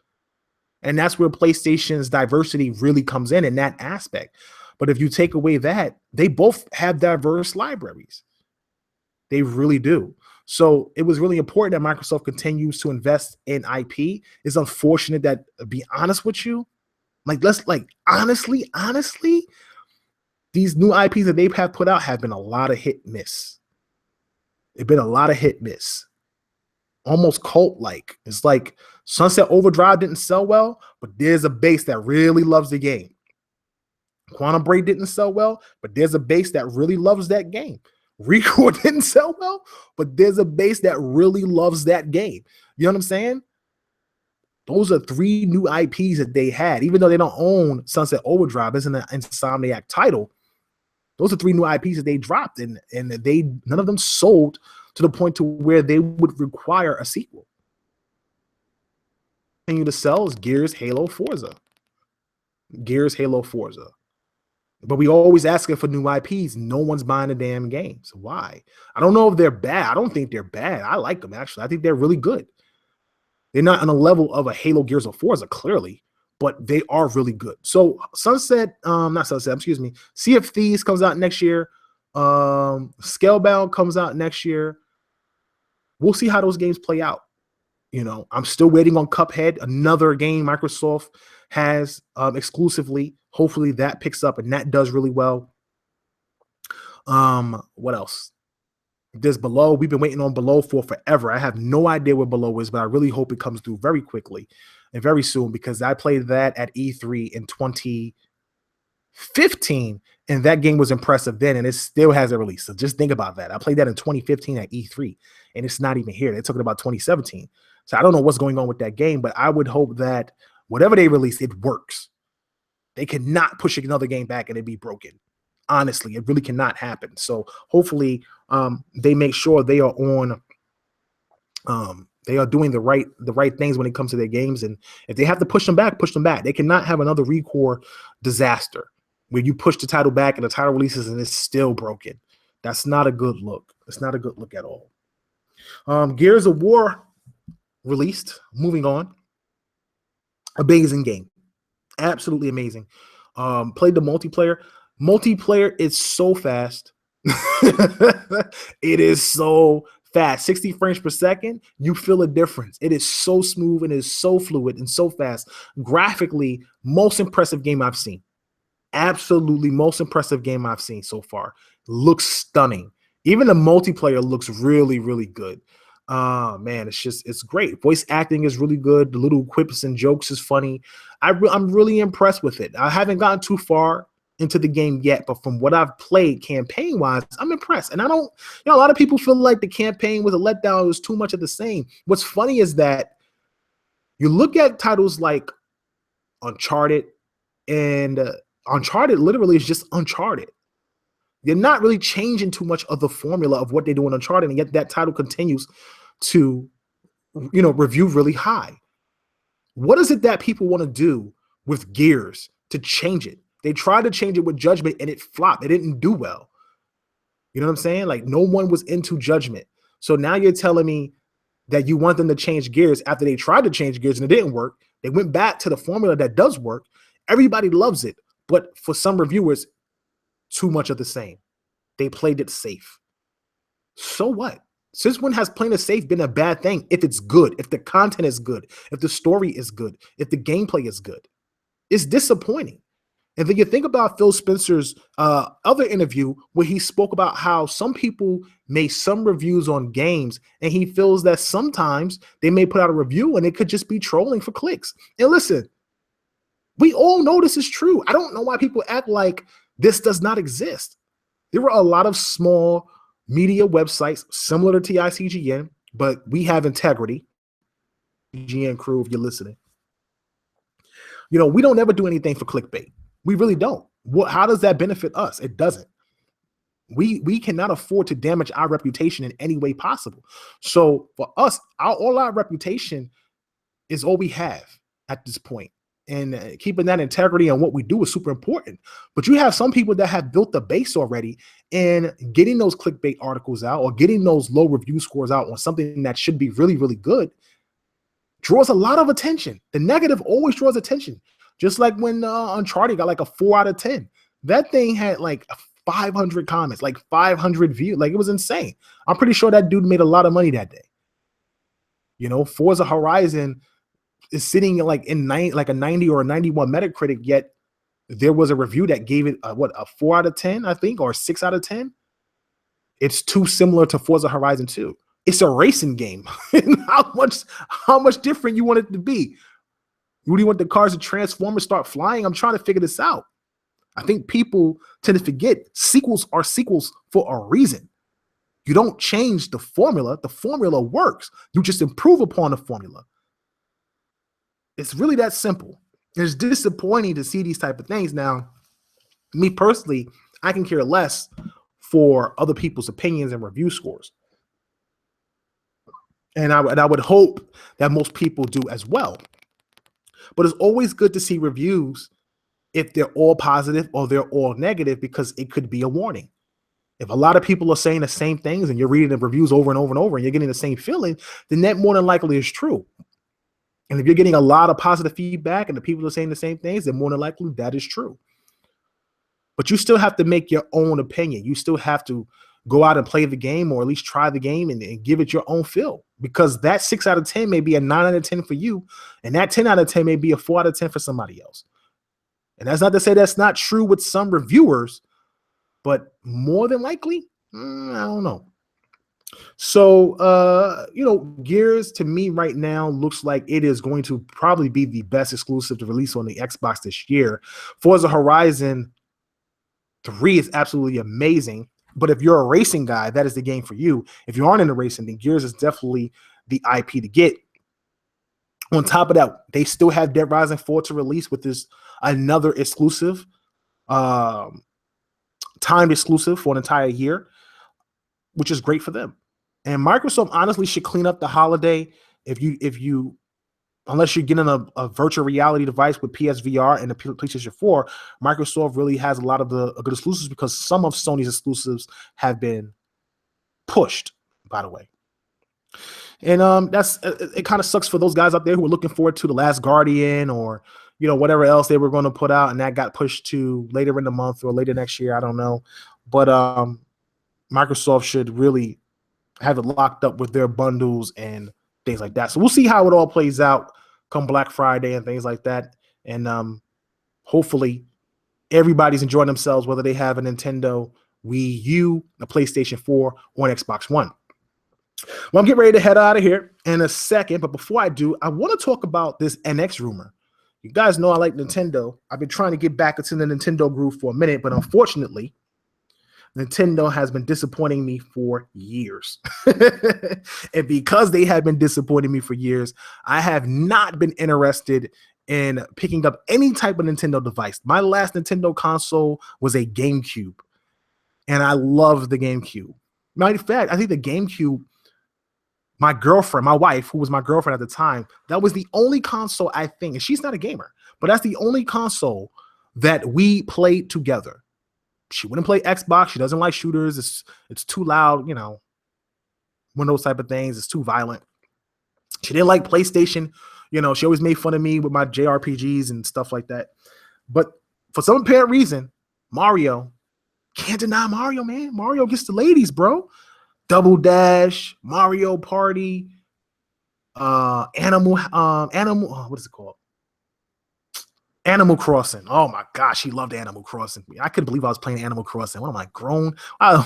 And that's where PlayStation's diversity really comes in that aspect. But if you take away that, they both have diverse libraries. They really do. So it was really important that Microsoft continues to invest in IP. It's unfortunate that, to be honest with you, honestly, these new IPs that they have put out have been a lot of hit miss. They've been a lot of hit miss. Almost cult-like. It's like Sunset Overdrive didn't sell well, but there's a base that really loves the game. Quantum Break didn't sell well, but there's a base that really loves that game. Recore didn't sell well, but there's a base that really loves that game. You know what I'm saying? Those are 3 new IPs that they had, even though they don't own Sunset Overdrive, isn't an Insomniac title. Those are 3 new IPs that they dropped, and they none of them sold to the point to where they would require a sequel. Continue to sell is Gears, Halo, Forza. Gears, Halo, Forza. But we always asking for new IPs. No one's buying the damn games. Why? I don't know if they're bad. I don't think they're bad. I like them, actually. I think they're really good. They're not on a level of a Halo, Gears, or Forza, clearly, but they are really good. So not Sunset, excuse me. Sea of Thieves comes out next year. Scalebound comes out next year. We'll see how those games play out. You know, I'm still waiting on Cuphead, another game Microsoft has exclusively. Hopefully that picks up and that does really well. What else? There's Below. We've been waiting on Below for forever. I have no idea what Below is, but I really hope it comes through very quickly and very soon, because I played that at E3 in 2015, and that game was impressive then, and it still hasn't released. So just think about that. I played that in 2015 at E3, and it's not even here. They took it about 2017. So I don't know what's going on with that game, but I would hope that whatever they release, it works. They cannot push another game back and it be broken. Honestly, it really cannot happen. So hopefully they make sure they are on they are doing the right things when it comes to their games. And if they have to push them back, push them back. They cannot have another Recore disaster where you push the title back and the title releases and it's still broken. That's not a good look. It's not a good look at all. Gears of War released. Moving on. Amazing game. Absolutely amazing. Played the multiplayer. Multiplayer is so fast. It is so fast. 60 frames per second. You feel a difference. It is so smooth and it is so fluid and so fast. Graphically, most impressive game I've seen. Absolutely most impressive game I've seen so far. Looks stunning. Even the multiplayer looks really, really good. Man, it's great. Voice acting is really good. The little quips and jokes is funny. I'm really impressed with it. I haven't gotten too far into the game yet, but from what I've played campaign wise, I'm impressed. And I don't, a lot of people feel like the campaign was a letdown. It was too much of the same. What's funny is that you look at titles like Uncharted, and Uncharted literally is just Uncharted. They're not really changing too much of the formula of what they do in Uncharted, and yet that title continues to, review really high. What is it that people want to do with Gears to change it? They tried to change it with Judgment and it flopped. It didn't do well. You know what I'm saying? Like, no one was into Judgment. So now you're telling me that you want them to change Gears after they tried to change Gears and it didn't work. They went back to the formula that does work. Everybody loves it. But for some reviewers, too much of the same. They played it safe. So what? Since when has playing it safe been a bad thing? If it's good, if the content is good, if the story is good, if the gameplay is good. It's disappointing. And then you think about Phil Spencer's other interview where he spoke about how some people make some reviews on games and he feels that sometimes they may put out a review and it could just be trolling for clicks. And listen, we all know this is true. I don't know why people act like this does not exist. There were a lot of small media websites similar to TICGN, but we have integrity. GN crew, if you're listening. We don't ever do anything for clickbait. We really don't. How does that benefit us? It doesn't. We cannot afford to damage our reputation in any way possible. So for us, all our reputation is all we have at this point. And keeping that integrity and what we do is super important. But you have some people that have built the base already, and getting those clickbait articles out or getting those low review scores out on something that should be really, really good draws a lot of attention. The negative always draws attention. Just like when Uncharted got like a 4 out of 10. That thing had like 500 comments, like 500 views. Like, it was insane. I'm pretty sure that dude made a lot of money that day. Forza Horizon is sitting like a 90 or a 91 Metacritic, yet there was a review that gave it a 4 out of 10, I think, or 6 out of 10. It's too similar to Forza Horizon 2. It's a racing game. how much different you want it to be? You really want the cars to transform and start flying? I'm trying to figure this out. I think people tend to forget sequels are sequels for a reason. You don't change the formula. The formula works. You just improve upon the formula. It's really that simple. It's disappointing to see these type of things. Now, me personally, I can care less for other people's opinions and review scores. And I would hope that most people do as well. But it's always good to see reviews if they're all positive or they're all negative, because it could be a warning. If a lot of people are saying the same things and you're reading the reviews over and over and over and you're getting the same feeling, then that more than likely is true. And if you're getting a lot of positive feedback and the people are saying the same things, then more than likely that is true. But you still have to make your own opinion. You still have to go out and play the game, or at least try the game and give it your own feel, because that 6 out of 10 may be a 9 out of 10 for you, and that 10 out of 10 may be a 4 out of 10 for somebody else. And that's not to say that's not true with some reviewers, but more than likely, I don't know. So, Gears to me right now looks like it is going to probably be the best exclusive to release on the Xbox this year. Forza Horizon 3 is absolutely amazing. But if you're a racing guy, that is the game for you. If you aren't into racing, then Gears is definitely the IP to get. On top of that, they still have Dead Rising 4 to release, with this another exclusive, timed exclusive for an entire year, which is great for them. And Microsoft honestly should clean up the holiday. If you unless you're getting a virtual reality device with PSVR and the PlayStation 4, Microsoft really has a lot of the good exclusives, because some of Sony's exclusives have been pushed, by the way. And it kind of sucks for those guys out there who are looking forward to The Last Guardian, or whatever else they were going to put out, and that got pushed to later in the month or later next year. I don't know. But Microsoft should really have it locked up with their bundles and things like that. So we'll see how it all plays out come Black Friday and things like that. And hopefully everybody's enjoying themselves, whether they have a Nintendo Wii U, a PlayStation 4, or an Xbox One. Well, I'm getting ready to head out of here in a second. But before I do, I want to talk about this NX rumor. You guys know I like Nintendo. I've been trying to get back into the Nintendo groove for a minute, but unfortunately, Nintendo has been disappointing me for years. And because they have been disappointing me for years, I have not been interested in picking up any type of Nintendo device. My last Nintendo console was a GameCube, and I love the GameCube. Matter of fact, I think the GameCube, my girlfriend, my wife, who was my girlfriend at the time, that was the only console, I think, and she's not a gamer, but that's the only console that we played together. She wouldn't play Xbox. She doesn't like shooters. It's too loud, one of those type of things. It's too violent. She didn't like PlayStation. She always made fun of me with my JRPGs and stuff like that. But for some apparent reason, Mario, can't deny Mario, man. Mario gets the ladies, bro. Double Dash, Mario Party, Animal, what is it called? Animal Crossing. Oh my gosh, he loved Animal Crossing. I couldn't believe I was playing Animal Crossing. What am I, grown? How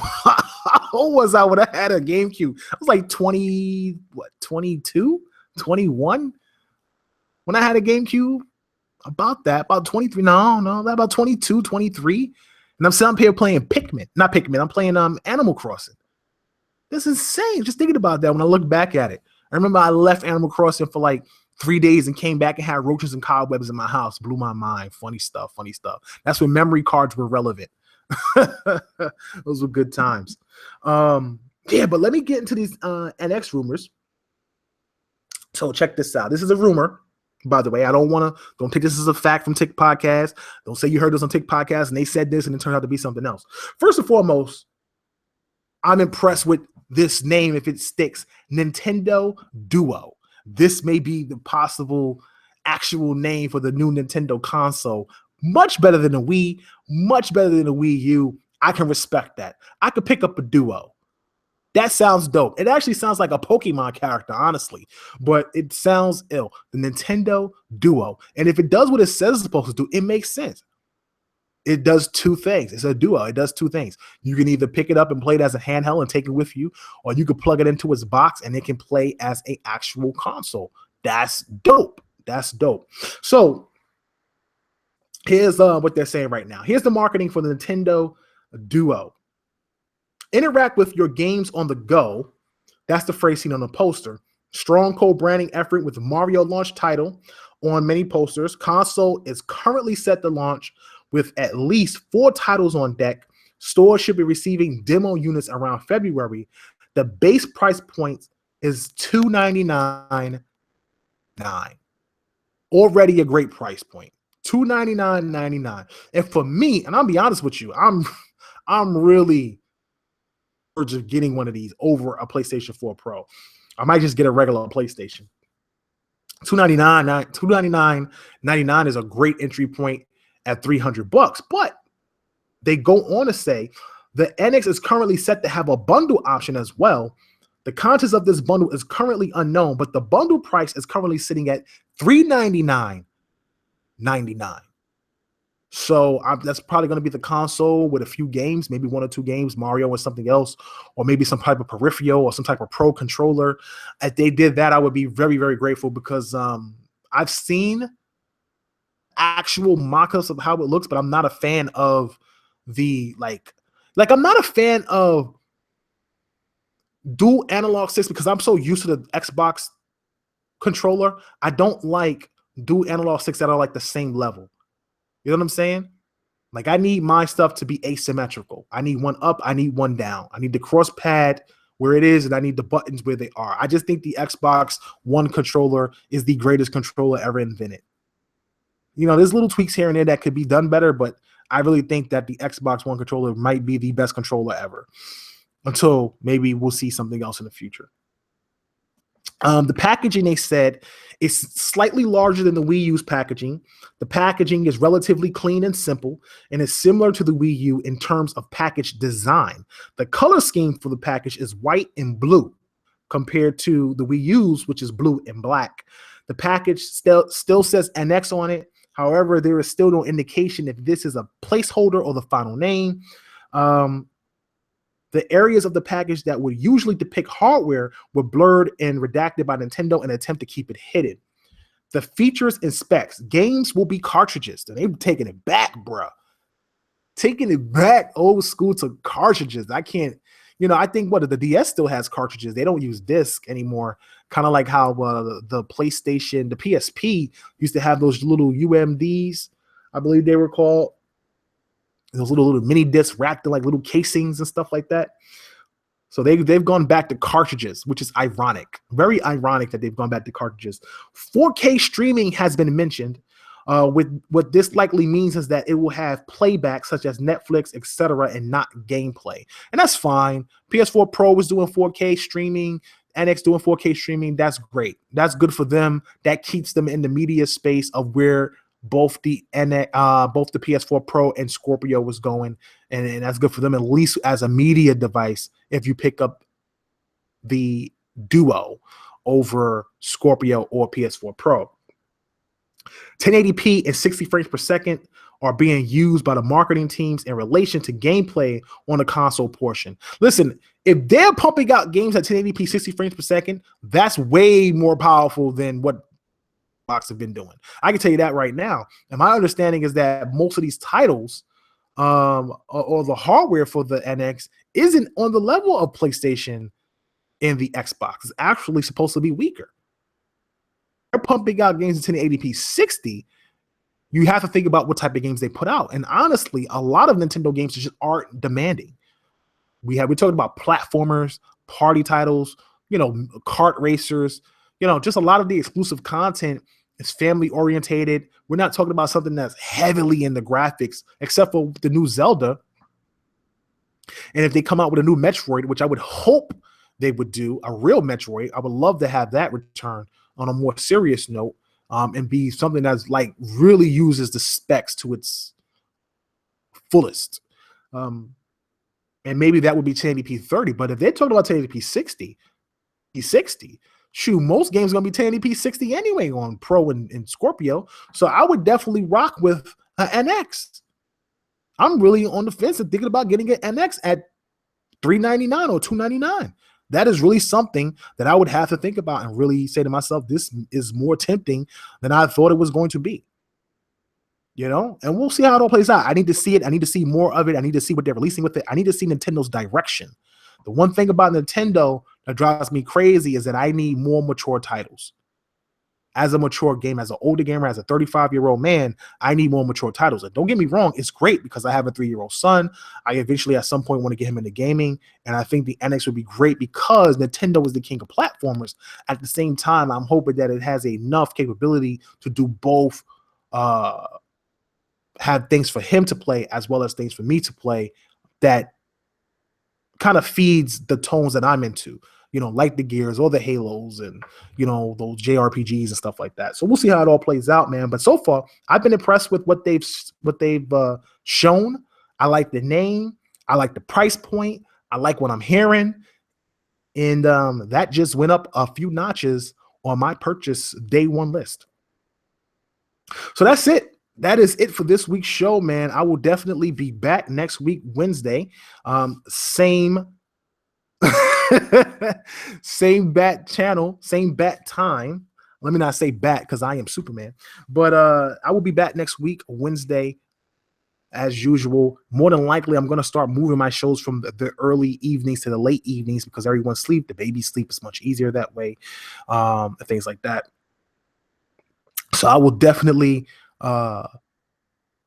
old was I when I had a GameCube? I was like 22, 21 when I had a GameCube. About 23. No, about 22, 23. And I'm sitting up here playing I'm playing Animal Crossing. That's insane. Just thinking about that when I look back at it. I remember I left Animal Crossing for like 3 days and came back and had roaches and cobwebs in my house. Blew my mind. Funny stuff. That's when memory cards were relevant. Those were good times. But let me get into these NX rumors. So check this out. This is a rumor, by the way. Don't take this as a fact from Tick Podcast. Don't say you heard this on Tick Podcast and they said this and it turned out to be something else. First and foremost, I'm impressed with this name if it sticks. Nintendo Duo. This may be the possible actual name for the new Nintendo console. Much better than a Wii, much better than a Wii U. I can respect that. I could pick up a Duo. That sounds dope. It actually sounds like a Pokemon character, honestly, but it sounds ill. The Nintendo Duo. And if it does what it says it's supposed to do, it makes sense. It does two things. It's a Duo. It does two things. You can either pick it up and play it as a handheld and take it with you, or you can plug it into its box and it can play as an actual console. That's dope. So here's what they're saying right now. Here's the marketing for the Nintendo Duo. Interact with your games on the go. That's the phrase seen on the poster. Strong co-branding effort with Mario launch title on many posters, console is currently set to launch with at least 4 titles on deck. Stores should be receiving demo units around February. The base price point is $299.99. Already a great price point. $299.99. And for me, and I'll be honest with you, I'm really urge of getting one of these over a PlayStation 4 Pro. I might just get a regular PlayStation. $299.99 is a great entry point at $300, but they go on to say the NX is currently set to have a bundle option as well. The contents of this bundle is currently unknown, but the bundle price is currently sitting at $399.99. So that's probably going to be the console with a few games, maybe 1 or 2 games, Mario or something else, or maybe some type of peripheral or some type of pro controller. If they did that, I would be very, very grateful because I've seen actual mock-ups of how it looks, but I'm not a fan of the I'm not a fan of dual analog sticks because I'm so used to the Xbox controller. I don't like dual analog sticks that are like the same level. You know what I'm saying? Like I need my stuff to be asymmetrical. I need one up, I need one down. I need the cross pad where it is, and I need the buttons where they are. I just think the Xbox One controller is the greatest controller ever invented. You know, there's little tweaks here and there that could be done better, but I really think that the Xbox One controller might be the best controller ever. Until maybe we'll see something else in the future. The packaging, they said, is slightly larger than the Wii U's packaging. The packaging is relatively clean and simple and is similar to the Wii U in terms of package design. The color scheme for the package is white and blue compared to the Wii U's, which is blue and black. The package still says NX on it. However, there is still no indication if this is a placeholder or the final name. The areas of the package that would usually depict hardware were blurred and redacted by Nintendo in an attempt to keep it hidden. The features and specs. Games will be cartridges. And they've taken it back, bruh. Taking it back old school to cartridges. I can't, I think the DS still has cartridges. They don't use disc anymore. Kind of like how the PlayStation, the PSP used to have those little UMDs, I believe they were called. Those little mini discs wrapped in like little casings and stuff like that. So they've gone back to cartridges, which is ironic. Very ironic that they've gone back to cartridges. 4K streaming has been mentioned. With what this likely means is that it will have playback such as Netflix, etc., and not gameplay. And that's fine. PS4 Pro was doing 4K streaming. NX doing 4K streaming. That's great. That's good for them. That keeps them in the media space of where both the PS4 Pro and Scorpio was going, and that's good for them, at least as a media device, if you pick up the Duo over Scorpio or PS4 Pro. 1080p and 60 frames per second are being used by the marketing teams in relation to gameplay on the console portion. Listen, if they're pumping out games at 1080p 60 frames per second, that's way more powerful than what Xbox have been doing. I can tell you that right now. And my understanding is that most of these titles or the hardware for the NX isn't on the level of PlayStation and the Xbox. It's actually supposed to be weaker. They're pumping out games in 1080p 60. You have to think about what type of games they put out. And honestly, a lot of Nintendo games just aren't demanding. We're talking about platformers, party titles, kart racers, just a lot of the exclusive content is family orientated. We're not talking about something that's heavily in the graphics, except for the new Zelda. And if they come out with a new Metroid, which I would hope they would do, a real Metroid, I would love to have that return on a more serious note, and be something that's like really uses the specs to its fullest. And maybe that would be 1080p 30. But if they're talking about 1080p 60, shoot, most games are going to be 1080p 60 anyway on Pro and Scorpio. So I would definitely rock with an NX. I'm really on the fence and thinking about getting an NX at $399 or $299. That is really something that I would have to think about and really say to myself, this is more tempting than I thought it was going to be. And we'll see how it all plays out. I need to see it. I need to see more of it. I need to see what they're releasing with it. I need to see Nintendo's direction. The one thing about Nintendo that drives me crazy is that I need more mature titles. as a mature game, as an older gamer, as a 35-year-old man, I need more mature titles. And don't get me wrong, it's great because I have a 3-year-old son. I eventually at some point want to get him into gaming. And I think the NX would be great because Nintendo is the king of platformers. At the same time, I'm hoping that it has enough capability to do both, have things for him to play as well as things for me to play that kind of feeds the tones that I'm into, like the Gears or the Halos and, those JRPGs and stuff like that. So we'll see how it all plays out, man. But so far, I've been impressed with what they've shown. I like the name. I like the price point. I like what I'm hearing. And that just went up a few notches on my purchase day one list. So that's it. That is it for this week's show, man. I will definitely be back next week, Wednesday. Same same bat channel, same bat time. Let me not say bat because I am Superman. But I will be back next week, Wednesday, as usual. More than likely, I'm going to start moving my shows from the early evenings to the late evenings because everyone's sleep. The baby's sleep is much easier that way. Things like that. So I will definitely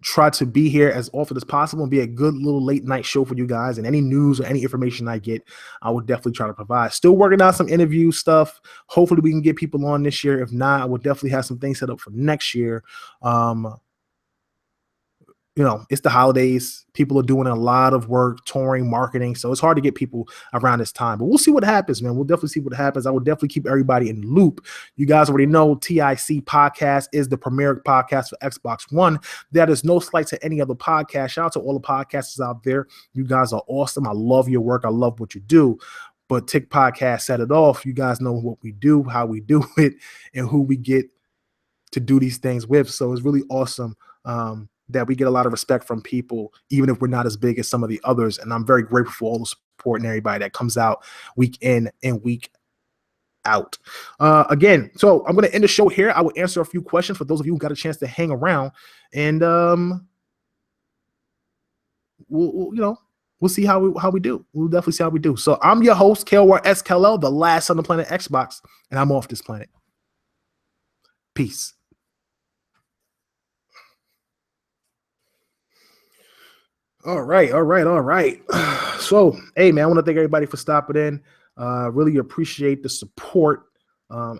try to be here as often as possible and be a good little late night show for you guys. And any news or any information I get, I will definitely try to provide. Still working on some interview stuff. Hopefully we can get people on this year. If not, I will definitely have some things set up for next year. It's the holidays. People are doing a lot of work, touring, marketing. So it's hard to get people around this time. But we'll see what happens, man. We'll definitely see what happens. I will definitely keep everybody in the loop. You guys already know TIC Podcast is the premier podcast for Xbox One. That is no slight to any other podcast. Shout out to all the podcasters out there. You guys are awesome. I love your work. I love what you do. But Tick Podcast set it off. You guys know what we do, how we do it, and who we get to do these things with. So it's really awesome. That we get a lot of respect from people, even if we're not as big as some of the others. And I'm very grateful for all the support and everybody that comes out week in and week out. Again, so I'm going to end the show here. I will answer a few questions for those of you who got a chance to hang around. And we'll see how we do. We'll definitely see how we do. So I'm your host, Jaguar SKL, the last on the planet Xbox, and I'm off this planet. Peace. All right. So, hey, man, I want to thank everybody for stopping in. Really appreciate the support.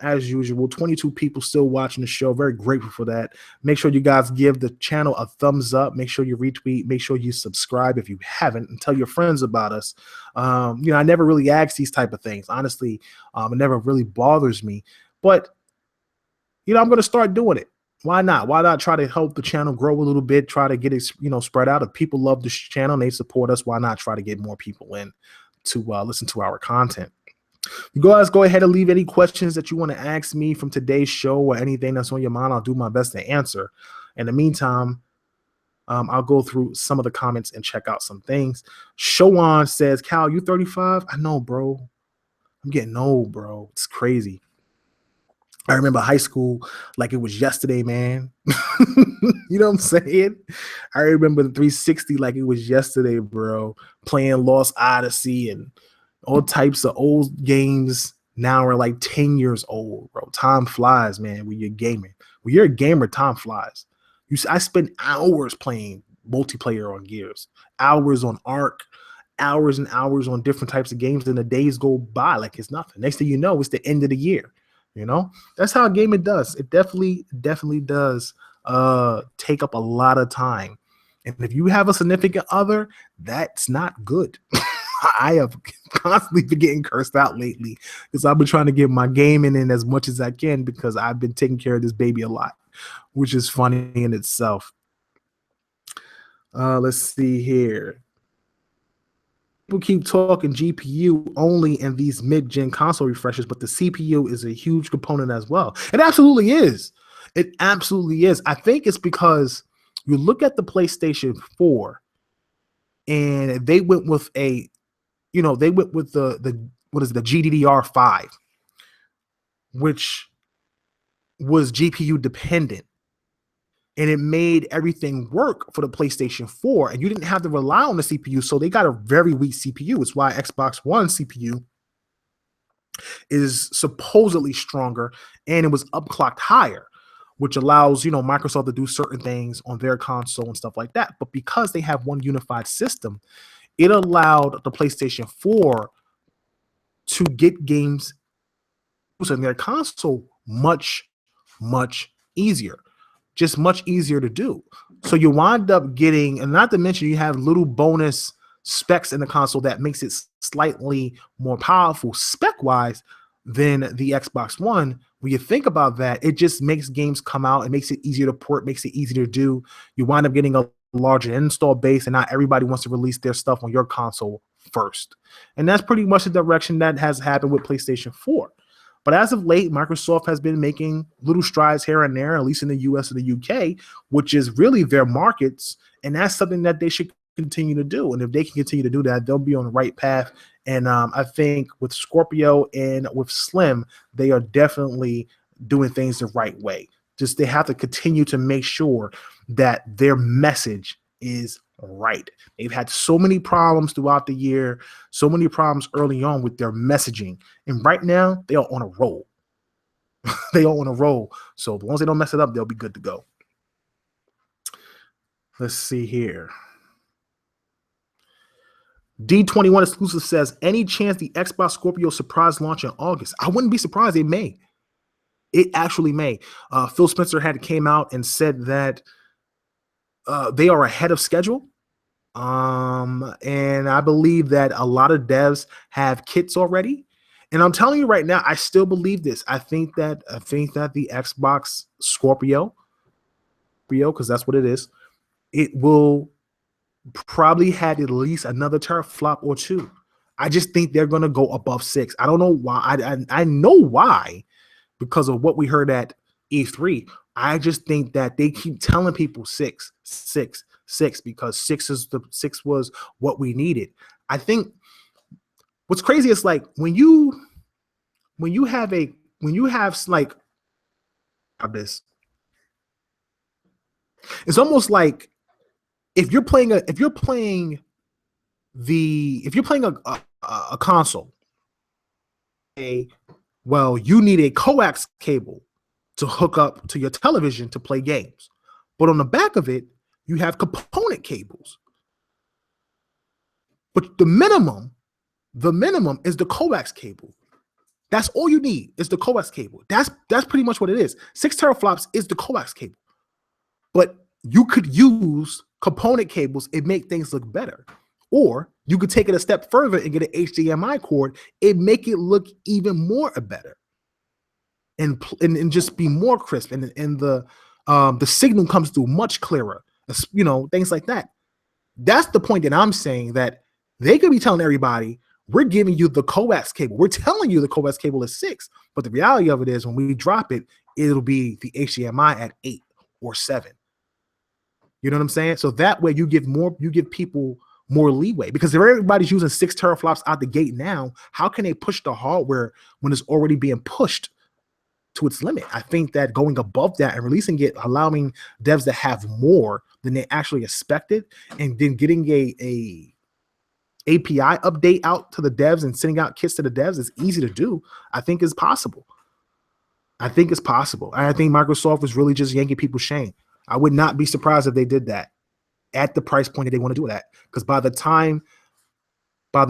As usual, 22 people still watching the show. Very grateful for that. Make sure you guys give the channel a thumbs up. Make sure you retweet. Make sure you subscribe if you haven't, and tell your friends about us. I never really ask these type of things. Honestly, it never really bothers me. But, I'm going to start doing it. Why not? Why not try to help the channel grow a little bit, try to get it, spread out? If people love this channel and they support us, why not try to get more people in to listen to our content? You guys go ahead and leave any questions that you want to ask me from today's show or anything that's on your mind. I'll do my best to answer. In the meantime, I'll go through some of the comments and check out some things. Showan says, Cal, you 35? I know, bro. I'm getting old, bro. It's crazy. I remember high school like it was yesterday, man. You know what I'm saying? I remember the 360 like it was yesterday, bro. Playing Lost Odyssey and all types of old games. Now we're like 10 years old, bro. Time flies, man, when you're gaming. When you're a gamer, time flies. I spend hours playing multiplayer on Gears, hours on Ark, hours and hours on different types of games, and the days go by like it's nothing. Next thing you know, it's the end of the year. That's how gaming does. It definitely does take up a lot of time. And if you have a significant other, that's not good. I have constantly been getting cursed out lately because I've been trying to get my gaming in as much as I can because I've been taking care of this baby a lot, which is funny in itself. Let's see here. People keep talking GPU only in these mid-gen console refreshes, but the CPU is a huge component as well. It absolutely is. It absolutely is. I think it's because you look at the PlayStation 4 and they went with the GDDR5, which was GPU dependent. And it made everything work for the PlayStation 4, and you didn't have to rely on the CPU, so they got a very weak CPU. It's why Xbox One CPU is supposedly stronger, and it was upclocked higher, which allows Microsoft to do certain things on their console and stuff like that. But because they have one unified system, it allowed the PlayStation 4 to get games in their console much, much easier. Just much easier to do. So you wind up getting, and not to mention you have little bonus specs in the console that makes it slightly more powerful spec-wise than the Xbox One. When you think about that, it just makes games come out. It makes it easier to port, makes it easier to do. You wind up getting a larger install base, and not everybody wants to release their stuff on your console first. And that's pretty much the direction that has happened with PlayStation 4. But as of late, Microsoft has been making little strides here and there, at least in the US and the UK, which is really their markets. And that's something that they should continue to do. And if they can continue to do that, they'll be on the right path. And I think with Scorpio and with Slim, they are definitely doing things the right way. Just they have to continue to make sure that their message is right. They've had so many problems throughout the year, so many problems early on with their messaging. And right now, they are on a roll. They are on a roll. So as long as they don't mess it up, they'll be good to go. Let's see here. D21 Exclusive says, any chance the Xbox Scorpio surprise launch in August? I wouldn't be surprised. It may. It actually may. Phil Spencer came out and said that they are ahead of schedule. And I believe that a lot of devs have kits already. And I'm telling you right now, I still believe this. I think that the Xbox Scorpio, because that's what it is, it will probably have at least another teraflop or two. I just think they're going to go above 6. I don't know why. I know why, because of what we heard at E3. I just think that they keep telling people 6, because 6 was what we needed. I think what's crazy is like when you have like this, it's almost like if you're playing a console, well, you need a coax cable to hook up to your television to play games. But on the back of it, you have component cables. But the minimum is the coax cable. That's all you need is the coax cable. That's pretty much what it is. 6 teraflops is the coax cable. But you could use component cables and make things look better. Or you could take it a step further and get an HDMI cord and make it look even more better. And just be more crisp, and the signal comes through much clearer, things like that. That's the point that I'm saying, that they could be telling everybody, we're giving you the coax cable. We're telling you the coax cable is 6, but the reality of it is when we drop it, it'll be the HDMI at 8 or 7. You know what I'm saying? So that way you give people more leeway, because if everybody's using 6 teraflops out the gate now, how can they push the hardware when it's already being pushed to its limit? I think that going above that and releasing it, allowing devs to have more than they actually expected, and then getting a API update out to the devs and sending out kits to the devs is easy to do. I think it's possible. And I think Microsoft is really just yanking people's shame. I would not be surprised if they did that at the price point that they want to do that, because by the time 6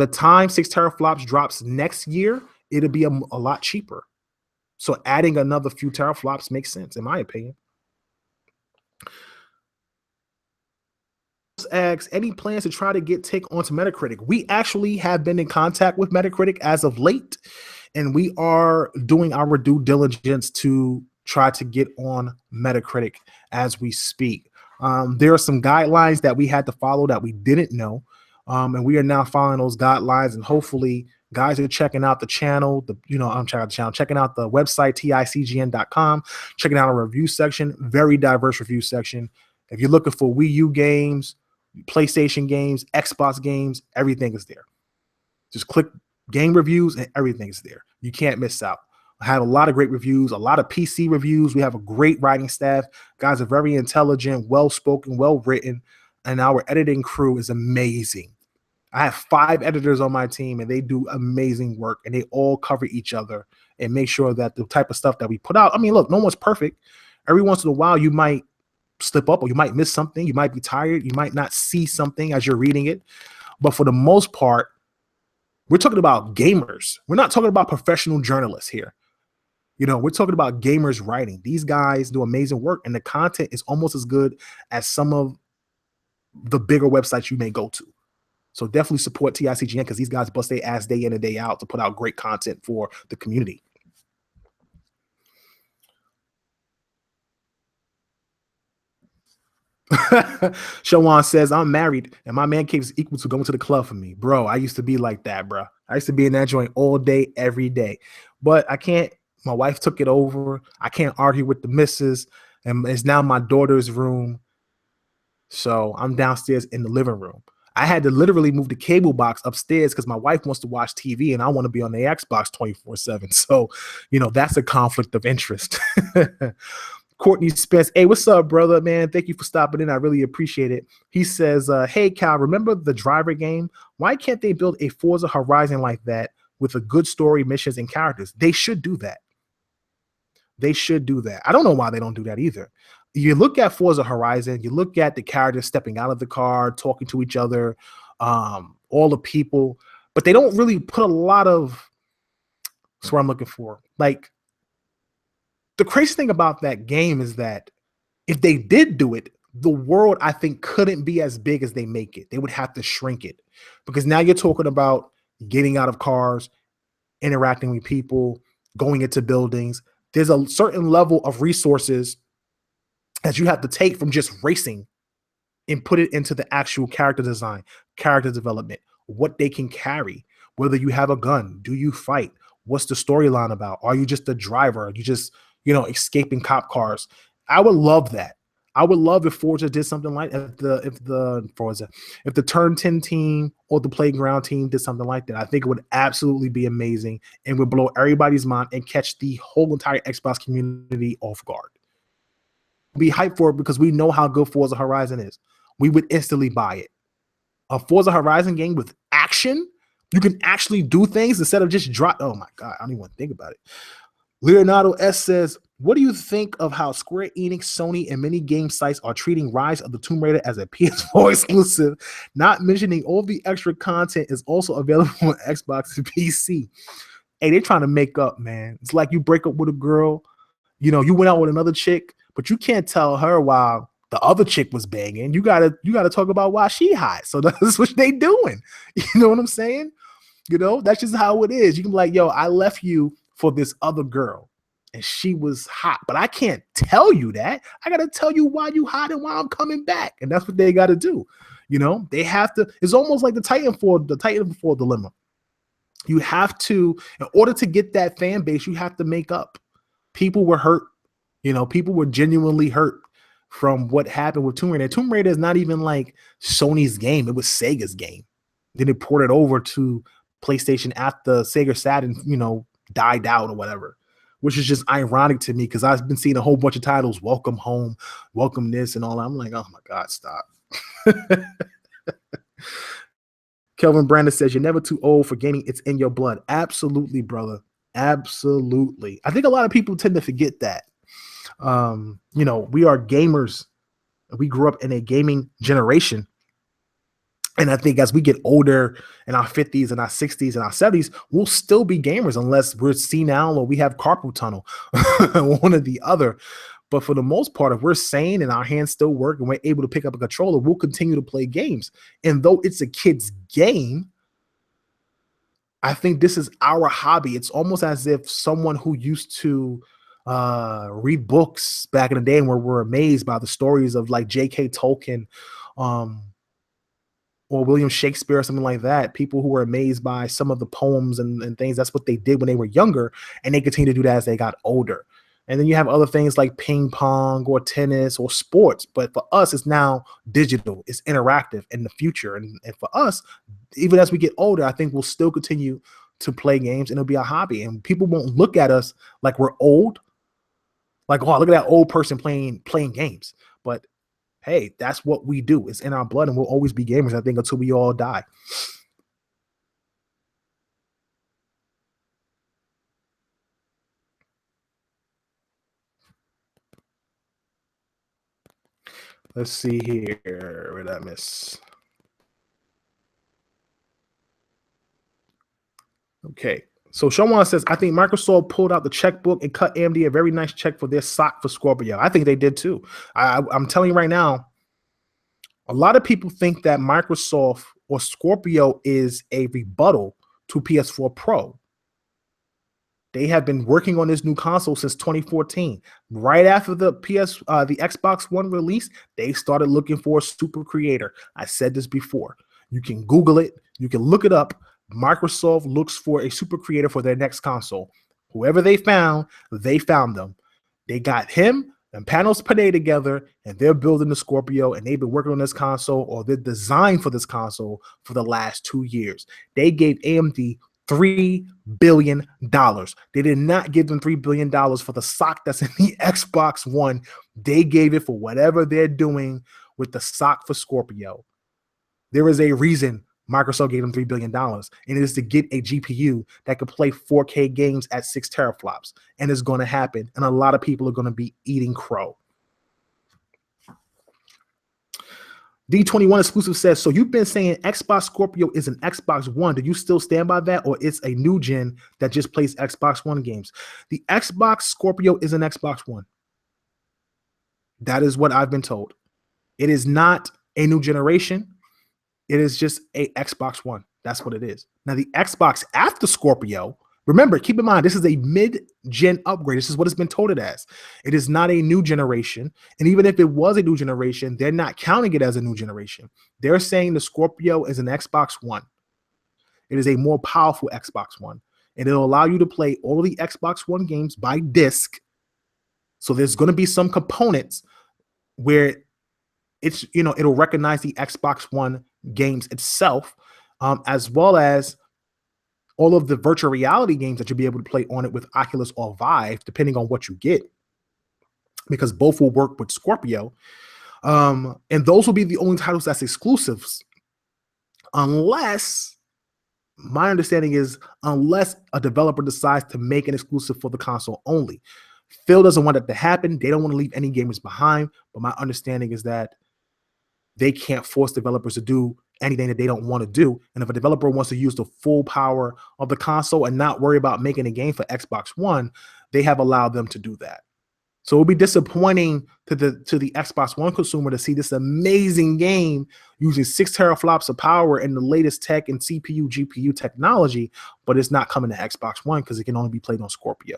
teraflops drops next year, it'll be a lot cheaper. So adding another few teraflops makes sense, in my opinion. Asks, any plans to try to get Tick onto Metacritic? We actually have been in contact with Metacritic as of late, and we are doing our due diligence to try to get on Metacritic as we speak. There are some guidelines that we had to follow that we didn't know, and we are now following those guidelines, and hopefully guys are checking out the channel, checking out the website, ticgn.com, checking out our review section, very diverse review section. If you're looking for Wii U games, PlayStation games, Xbox games, everything is there. Just click game reviews and everything is there. You can't miss out. I have a lot of great reviews, a lot of PC reviews. We have a great writing staff. Guys are very intelligent, well-spoken, well-written, and our editing crew is amazing. I have 5 editors on my team, and they do amazing work, and they all cover each other and make sure that the type of stuff that we put out. I mean, look, no one's perfect. Every once in a while, you might slip up or you might miss something. You might be tired. You might not see something as you're reading it. But for the most part, we're talking about gamers. We're not talking about professional journalists here. We're talking about gamers writing. These guys do amazing work, and the content is almost as good as some of the bigger websites you may go to. So definitely support TICGN because these guys bust their ass day in and day out to put out great content for the community. Shawan says, I'm married and my man cave is equal to going to the club for me. Bro, I used to be like that, bro. I used to be in that joint all day, every day. But I can't, my wife took it over. I can't argue with the missus. And it's now my daughter's room. So I'm downstairs in the living room. I had to literally move the cable box upstairs because my wife wants to watch TV and I want to be on the Xbox 24/7. So, that's a conflict of interest. Courtney Spence, hey, what's up, brother, man? Thank you for stopping in. I really appreciate it. He says, hey, Cal, remember the driver game? Why can't they build a Forza Horizon like that with a good story, missions, and characters? They should do that. They should do that. I don't know why they don't do that either. You look at Forza Horizon, you look at the characters stepping out of the car, talking to each other, all the people, but they don't really put a lot of, that's what I'm looking for. Like, the crazy thing about that game is that if they did do it, the world, I think, couldn't be as big as they make it. They would have to shrink it because now you're talking about getting out of cars, interacting with people, going into buildings. There's a certain level of resources that you have to take from just racing and put it into the actual character design, character development, what they can carry, whether you have a gun, do you fight, what's the storyline about? Are you just a driver? Are you just, escaping cop cars? I would love that. I would love if Forza did something like if the Turn 10 team or the Playground team did something like that. I think it would absolutely be amazing and would blow everybody's mind and catch the whole entire Xbox community off guard. Be hyped for it because we know how good Forza Horizon is. We would instantly buy it. A Forza Horizon game with action, you can actually do things instead of just drop. Oh my God, I don't even want to think about it. Leonardo S says, what do you think of how Square Enix, Sony, and many game sites are treating Rise of the Tomb Raider as a PS4 exclusive, not mentioning all the extra content is also available on Xbox and PC? Hey, they're trying to make up, man. It's like you break up with a girl, you went out with another chick, but you can't tell her while the other chick was banging. You gotta talk about why she hot. So that's what they doing. You know what I'm saying? That's just how it is. You can be like, yo, I left you for this other girl and she was hot, but I can't tell you that. I got to tell you why you hot and why I'm coming back. And that's what they got to do. They have to, it's almost like the Titanfall dilemma. You have to, in order to get that fan base, you have to make up. People were hurt. People were genuinely hurt from what happened with Tomb Raider. Tomb Raider is not even like Sony's game. It was Sega's game. Then it ported over to PlayStation after Sega Saturn, died out or whatever, which is just ironic to me because I've been seeing a whole bunch of titles, Welcome Home, Welcome This and all that. I'm like, oh my God, stop. Kelvin Brandon says, you're never too old for gaming. It's in your blood. Absolutely, brother. Absolutely. I think a lot of people tend to forget that. We are gamers. We grew up in a gaming generation. And I think as we get older in our 50s and our 60s and our 70s, we'll still be gamers unless we're senile or we have carpal tunnel, one or the other. But for the most part, if we're sane and our hands still work and we're able to pick up a controller, we'll continue to play games. And though it's a kid's game, I think this is our hobby. It's almost as if someone who used to read books back in the day and where we're amazed by the stories of like J.K. Tolkien, or William Shakespeare or something like that, people who were amazed by some of the poems and things. That's what they did when they were younger, and they continue to do that as they got older. And then you have other things like ping pong or tennis or sports. But for us, it's now digital. It's interactive in the future. And for us, even as we get older, I think we'll still continue to play games and it'll be a hobby. And people won't look at us like we're old. Like, oh, look at that old person playing games. But hey, that's what we do. It's in our blood and we'll always be gamers, I think, until we all die. Let's see here. Where did I miss? Okay. So Shawan says, I think Microsoft pulled out the checkbook and cut AMD a very nice check for their SOC for Scorpio. I think they did too. I'm telling you right now, a lot of people think that Microsoft or Scorpio is a rebuttal to PS4 Pro. They have been working on this new console since 2014. Right after the Xbox One release, they started looking for a super creator. I said this before. You can Google it. You can look it up. Microsoft looks for a super creator for their next console. Whoever they found them. They got him and Panos Panay together, and they're building the Scorpio, and they've been working on this console or the design for this console for the last 2 years. They gave AMD $3 billion. They did not give them $3 billion for the sock that's in the Xbox One. They gave it for whatever they're doing with the sock for Scorpio. There is a reason Microsoft gave them $3 billion, and it is to get a GPU that could play 4K games at 6 teraflops. And it's going to happen. And a lot of people are going to be eating crow. D21 exclusive says, so you've been saying Xbox Scorpio is an Xbox One. Do you still stand by that, or it's a new gen that just plays Xbox One games? The Xbox Scorpio is an Xbox One. That is what I've been told. It is not a new generation. It is just a Xbox One. That's what it is. Now, the Xbox after Scorpio, remember, keep in mind, this is a mid-gen upgrade. This is what it's been told it as. It is not a new generation. And even if it was a new generation, they're not counting it as a new generation. They're saying the Scorpio is an Xbox One. It is a more powerful Xbox One. And it'll allow you to play all the Xbox One games by disc. So there's going to be some components where it's, it'll recognize the Xbox One games itself, as well as all of the virtual reality games that you'll be able to play on it with Oculus or Vive, depending on what you get, because both will work with Scorpio. And those will be the only titles that's exclusives, unless, my understanding is, unless a developer decides to make an exclusive for the console only. Phil doesn't want that to happen. They don't want to leave any gamers behind, but my understanding is that they can't force developers to do anything that they don't want to do. And if a developer wants to use the full power of the console and not worry about making a game for Xbox One, they have allowed them to do that. So it'll be disappointing to the Xbox One consumer to see this amazing game using 6 teraflops of power and the latest tech and CPU, GPU technology, but it's not coming to Xbox One because it can only be played on Scorpio.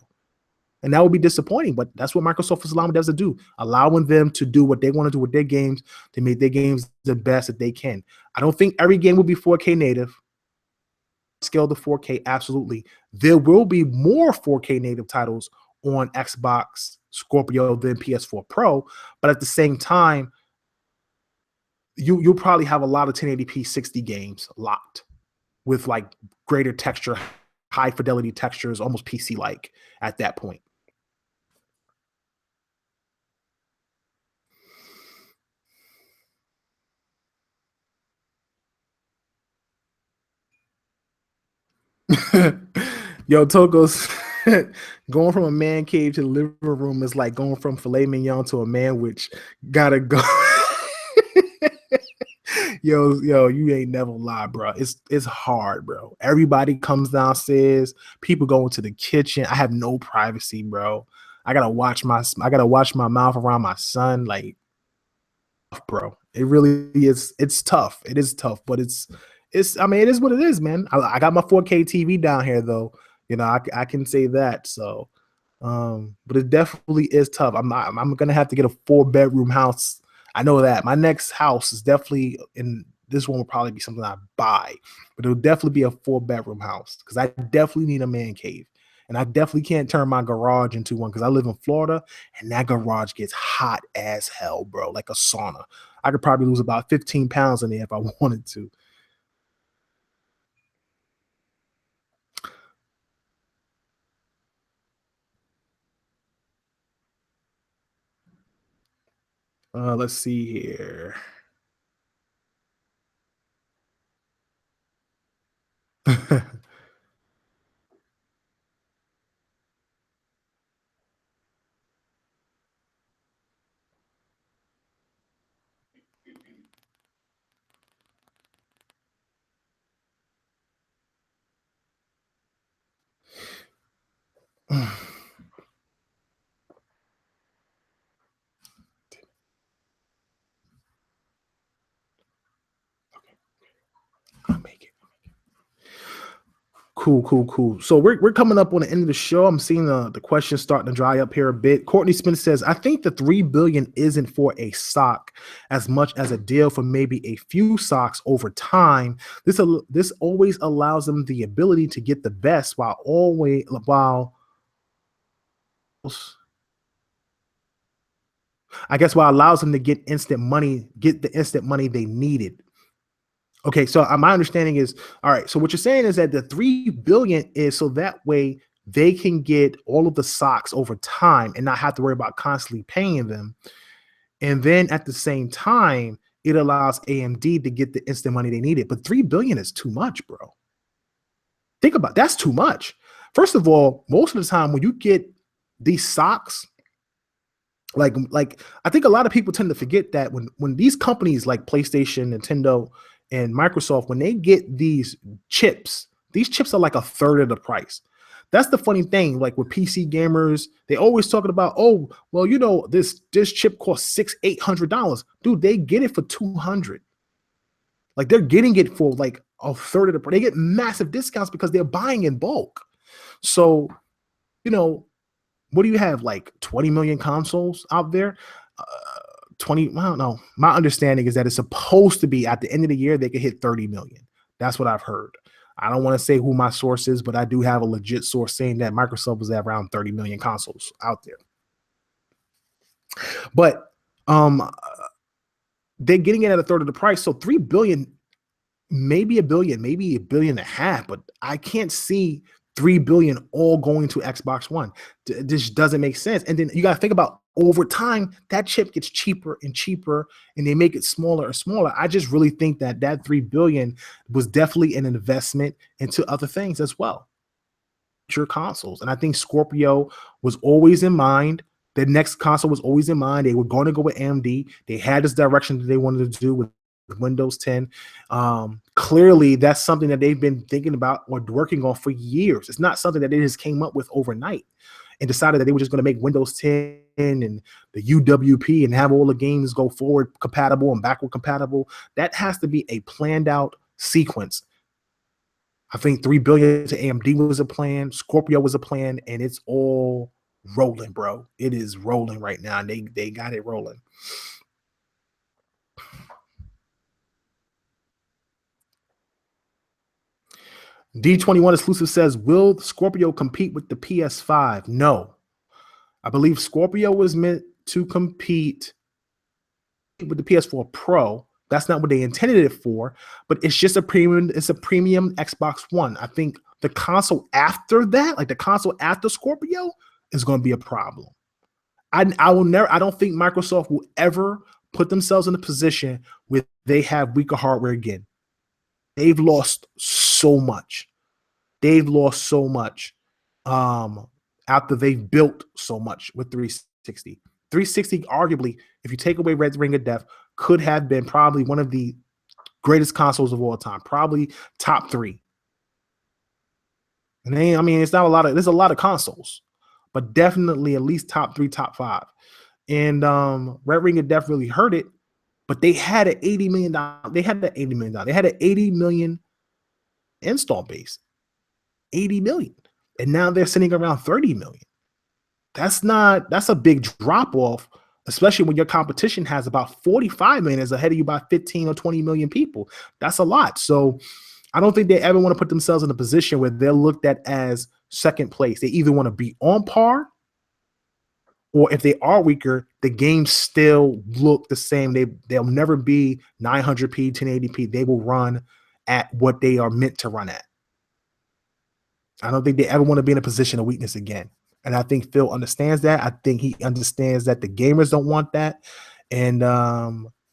And that would be disappointing, but that's what Microsoft is allowing them to do, allowing them to do what they want to do with their games, to make their games the best that they can. I don't think every game will be 4K native. Scale to 4K, absolutely. There will be more 4K native titles on Xbox Scorpio than PS4 Pro, but at the same time, you'll probably have a lot of 1080p 60 games locked with like greater texture, high fidelity textures, almost PC-like at that point. Yo, Toko's going from a man cave to the living room is like going from filet mignon to a man, which gotta go. yo, you ain't never lie, bro. It's hard, bro. Everybody comes downstairs. People go into the kitchen. I have no privacy, bro. I gotta watch my mouth around my son. Like, bro, it really is. It's tough. It is tough, but I mean, it is what it is, man. I got my 4K TV down here, though. I can say that. So, but it definitely is tough. I'm gonna have to get a 4-bedroom house. I know that my next house is definitely, in this one will probably be something I buy, but it'll definitely be a 4-bedroom house because I definitely need a man cave. And I definitely can't turn my garage into one because I live in Florida and that garage gets hot as hell, bro, like a sauna. I could probably lose about 15 pounds in there if I wanted to. Let's see here. Cool. So we're coming up on the end of the show. I'm seeing the questions starting to dry up here a bit. Courtney Smith says, I think the $3 billion isn't for a stock as much as a deal for maybe a few stocks over time. This always allows them the ability to get the best while I guess while allows them to get the instant money they needed. Okay, so my understanding is, all right, so what you're saying is that the 3 billion is so that way they can get all of the stocks over time and not have to worry about constantly paying them. And then at the same time, it allows AMD to get the instant money they needed. But 3 billion is too much, bro. Think about that's too much. First of all, most of the time when you get these stocks, like I think a lot of people tend to forget that when these companies like PlayStation, Nintendo, and Microsoft, when they get these chips are like a third of the price. That's the funny thing. Like with PC gamers, they always talking about, oh, well, you know, this chip costs $800. Dude, they get it for $200. Like they're getting it for like a third of the price. They get massive discounts because they're buying in bulk. So, you know, what do you have? Like 20 million consoles out there? 20, I don't know. My understanding is that it's supposed to be at the end of the year, they could hit 30 million. That's what I've heard. I don't want to say who my source is, but I do have a legit source saying that Microsoft was at around 30 million consoles out there. But they're getting it at a third of the price. So 3 billion, maybe a billion, maybe $1.5 billion, but I can't see 3 billion all going to Xbox One. This doesn't make sense. And then you got to think about over time, that chip gets cheaper and cheaper, and they make it smaller and smaller. I just really think that 3 billion was definitely an investment into other things as well. Your consoles. And I think Scorpio was always in mind. The next console was always in mind. They were going to go with AMD. They had this direction that they wanted to do with Windows 10. Clearly, that's something that they've been thinking about or working on for years. It's not something that they just came up with overnight and decided that they were just going to make Windows 10 and the UWP and have all the games go forward compatible and backward compatible. That has to be a planned out sequence. I think 3 billion to AMD was a plan. Scorpio was a plan, and it's all rolling, bro. It is rolling right now. And they got it rolling. D21 exclusive says, will Scorpio compete with the PS5? No. I believe Scorpio was meant to compete with the PS4 Pro. That's not what they intended it for, but it's just a premium. It's a premium Xbox One. I think the console after that, like the console after Scorpio, is going to be a problem. I don't think Microsoft will ever put themselves in a position where they have weaker hardware again. They've lost so much. After they've built so much with 360. 360, arguably, if you take away Red Ring of Death, could have been probably one of the greatest consoles of all time, probably top 3. And I mean, there's a lot of consoles, but definitely at least top 3, top 5. And Red Ring of Death really hurt it, but they had an $80 million. They had an 80 million install base. 80 million. And now they're sitting around 30 million. That's a big drop off, especially when your competition has about 45 million is ahead of you by 15 or 20 million people. That's a lot. So I don't think they ever want to put themselves in a position where they're looked at as second place. They either want to be on par, or if they are weaker, the games still look the same. They'll never be 900p, 1080p. They will run at what they are meant to run at. I don't think they ever want to be in a position of weakness again. And I think Phil understands that. I think he understands that the gamers don't want that. And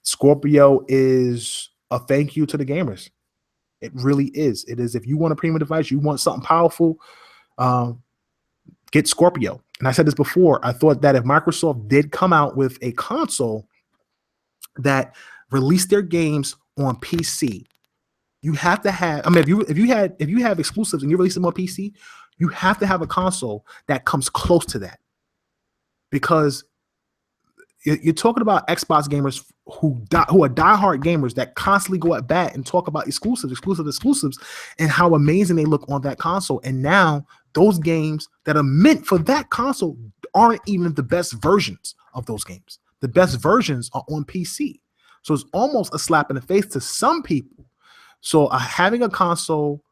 Scorpio is a thank you to the gamers. It really is. It is. If you want a premium device, you want something powerful, get Scorpio. And I said this before. I thought that if Microsoft did come out with a console that released their games on PC, you have to have. I mean, if you have exclusives and you release them on PC, you have to have a console that comes close to that, because you're talking about Xbox gamers who are diehard gamers that constantly go at bat and talk about exclusives, and how amazing they look on that console. And now those games that are meant for that console aren't even the best versions of those games. The best versions are on PC. So it's almost a slap in the face to some people. So having a console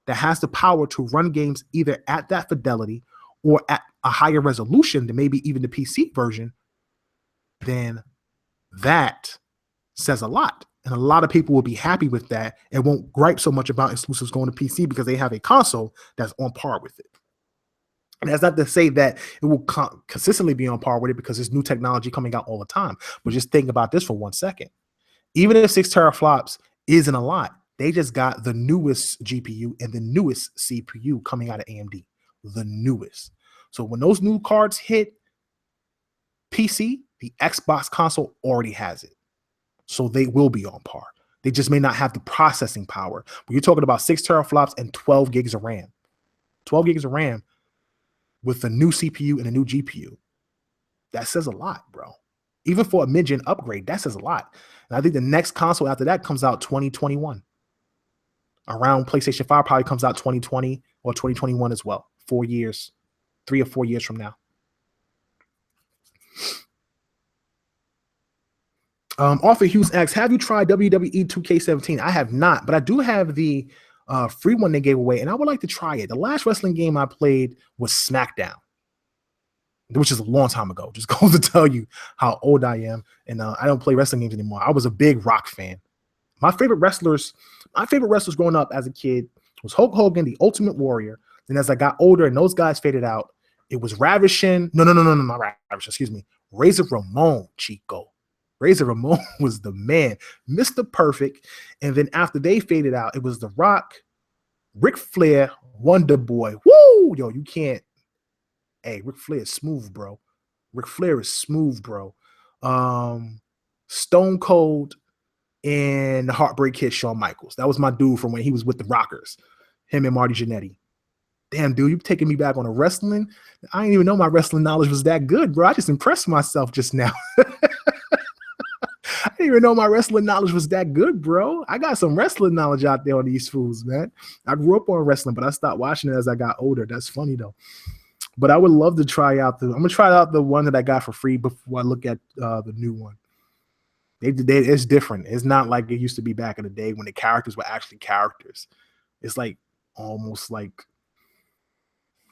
that has the power to run games either at that fidelity or at a higher resolution than maybe even the PC version, then that says a lot. And a lot of people will be happy with that and won't gripe so much about exclusives going to PC because they have a console that's on par with it. And that's not to say that it will consistently be on par with it, because there's new technology coming out all the time. But just think about this for 1 second. Even if 6 teraflops isn't a lot, they just got the newest GPU and the newest CPU coming out of AMD. The newest. So when those new cards hit PC, the Xbox console already has it. So they will be on par. They just may not have the processing power. But you're talking about 6 teraflops and 12 gigs of RAM. 12 gigs of RAM with a new CPU and a new GPU. That says a lot, bro. Even for a mid-gen upgrade, that says a lot. And I think the next console after that comes out 2021. Around PlayStation 5 probably comes out 2020 or 2021 as well. 4 years, 3 or 4 years from now. Arthur Hughes asks, have you tried WWE 2K17? I have not, but I do have the free one they gave away, and I would like to try it. The last wrestling game I played was SmackDown, which is a long time ago. Just goes to tell you how old I am. And I don't play wrestling games anymore. I was a big Rock fan. My favorite wrestlers growing up as a kid was Hulk Hogan, the Ultimate Warrior. And as I got older and those guys faded out, it was Ravishing. No, not Ravishing. Excuse me. Razor Ramon, Chico. Razor Ramon was the man. Mr. Perfect. And then after they faded out, it was The Rock, Ric Flair, Wonder Boy. Woo! Yo, you can't. Hey, Ric Flair is smooth, bro. Ric Flair is smooth, bro. Stone Cold and the Heartbreak Kid, Shawn Michaels. That was my dude from when he was with the Rockers. Him and Marty Jannetty. Damn, dude, you taking me back on a wrestling? I didn't even know my wrestling knowledge was that good, bro. I just impressed myself just now. I didn't even know my wrestling knowledge was that good, bro. I got some wrestling knowledge out there on these fools, man. I grew up on wrestling, but I stopped watching it as I got older. That's funny, though. But I would love to try out I'm going to try out the one that I got for free before I look at the new one. It's different. It's not like it used to be back in the day when the characters were actually characters. It's like almost like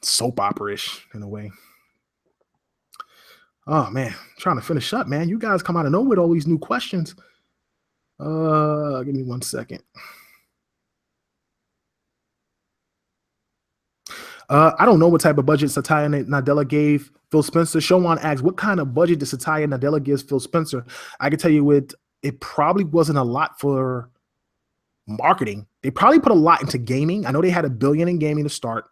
soap opera-ish in a way. Oh man, I'm trying to finish up, man. You guys come out of nowhere with all these new questions. Give me 1 second. I don't know what type of budget Satya Nadella gave Phil Spencer. Showan asks, what kind of budget did Satya Nadella give Phil Spencer? I can tell you it probably wasn't a lot for marketing. They probably put a lot into gaming. I know they had $1 billion in gaming to start,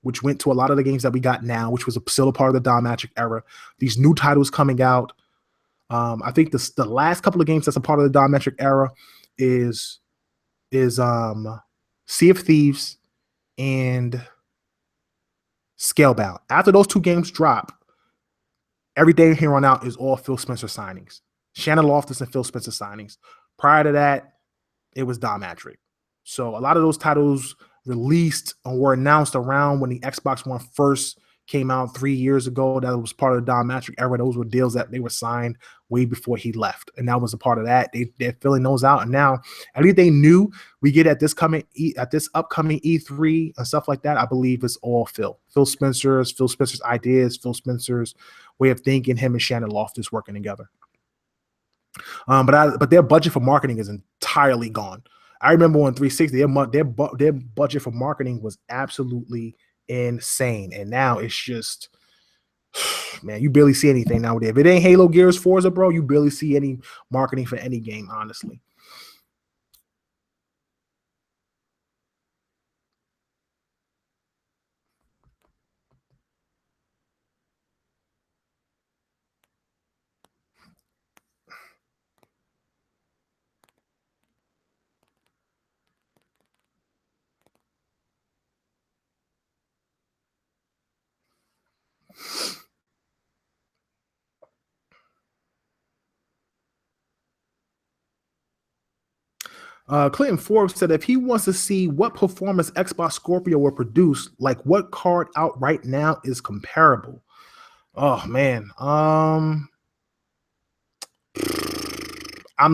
which went to a lot of the games that we got now, which was still a part of the Dominatrix era. These new titles coming out. I think the last couple of games that's a part of the Dominatrix era is Sea of Thieves and Scalebound. After those 2 games drop, everything here on out is all Phil Spencer signings. Shannon Loftus and Phil Spencer signings. Prior to that, it was Dominatrix. So a lot of those titles released or were announced around when the Xbox One first came out 3 years ago. That was part of the Dominatrix era. Those were deals that they were signed way before he left, and that was a part of that. They're filling those out, and now everything new we get at this upcoming E3 and stuff like that, I believe is all Phil Spencer's ideas, Phil Spencer's way of thinking. Him and Shannon Loftus working together. But their budget for marketing is entirely gone. I remember on 360, their budget for marketing was absolutely insane, and now it's just, man, you barely see anything nowadays. If it ain't Halo, Gears, Forza, bro, you barely see any marketing for any game, honestly. Clinton Forbes said if he wants to see what performance Xbox Scorpio will produce, like what card out right now is comparable. Oh man, I'm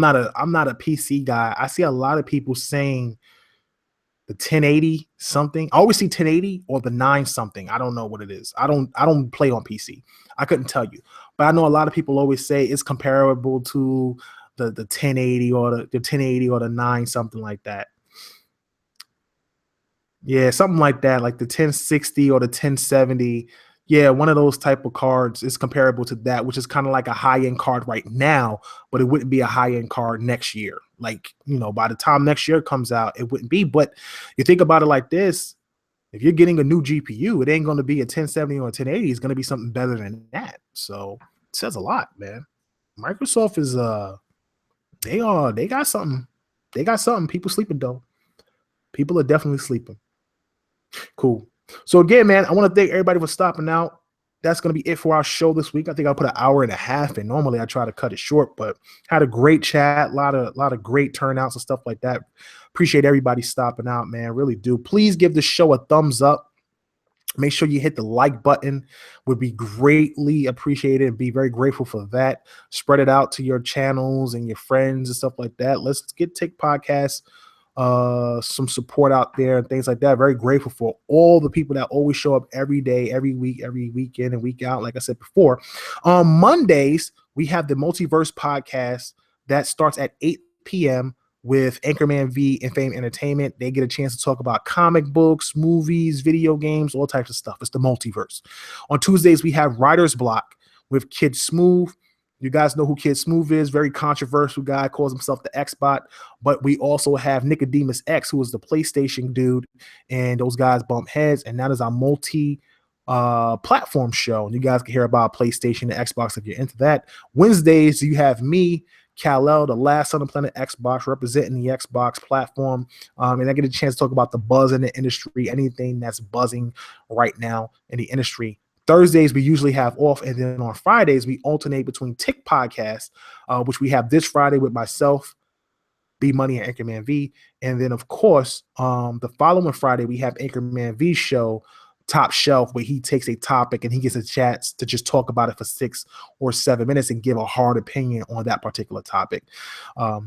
not a PC guy. I see a lot of people saying the 1080 something. I always see 1080 or the 9 something. I don't know what it is. I don't play on PC. I couldn't tell you. But I know a lot of people always say it's comparable to the 1080 or the 1080 or the 9 something like that. Yeah, something like that, like the 1060 or the 1070. Yeah, one of those type of cards is comparable to that, which is kind of like a high-end card right now, but it wouldn't be a high-end card next year. Like, by the time next year comes out, it wouldn't be. But you think about it like this, if you're getting a new GPU, it ain't going to be a 1070 or a 1080. It's going to be something better than that. So it says a lot, man. Microsoft is they got something. They got something. People sleeping though. People are definitely sleeping. Cool. So again, man, I want to thank everybody for stopping out. That's going to be it for our show this week. I think I'll put an hour and a half in. Normally I try to cut it short, but had a great chat, a lot of great turnouts and stuff like that. Appreciate everybody stopping out, man. Really do. Please give the show a thumbs up. Make sure you hit the like button. Would be greatly appreciated and be very grateful for that. Spread it out to your channels and your friends and stuff like that. Let's get Tick Podcast some support out there and things like that. Very grateful for all the people that always show up every day, every week, every weekend and week out. Like I said before, on Mondays we have the Multiverse podcast that starts at 8 p.m. with Anchorman V and Fame Entertainment. They get a chance to talk about comic books, movies, video games, all types of stuff. It's the Multiverse. On Tuesdays we have Writer's Block with Kid Smooth. You guys know who Kid Smooth is. Very controversial guy, calls himself the Xbot. But we also have Nicodemus X, who is the PlayStation dude, and those guys bump heads. And that is our platform show. And you guys can hear about PlayStation and Xbox if you're into that. Wednesdays, you have me, Kal-El, the last on the planet Xbox, representing the Xbox platform. And I get a chance to talk about the buzz in the industry, anything that's buzzing right now in the industry. Thursdays, we usually have off. And then on Fridays, we alternate between Tick Podcasts, which we have this Friday with myself, B Money, and Anchorman V. And then, of course, the following Friday, we have Anchorman V show, Top Shelf, where he takes a topic and he gets a chance to just talk about it for 6 or 7 minutes and give a hard opinion on that particular topic.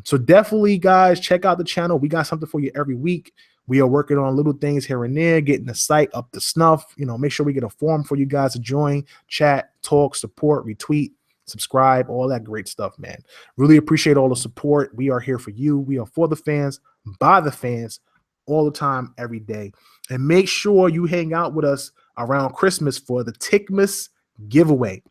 So definitely, guys, check out the channel. We got something for you every week. We are working on little things here and there, getting the site up to snuff. Make sure we get a forum for you guys to join, chat, talk, support, retweet, subscribe, all that great stuff, man. Really appreciate all the support. We are here for you. We are for the fans, by the fans, all the time, every day. And make sure you hang out with us around Christmas for the Tickmas giveaway.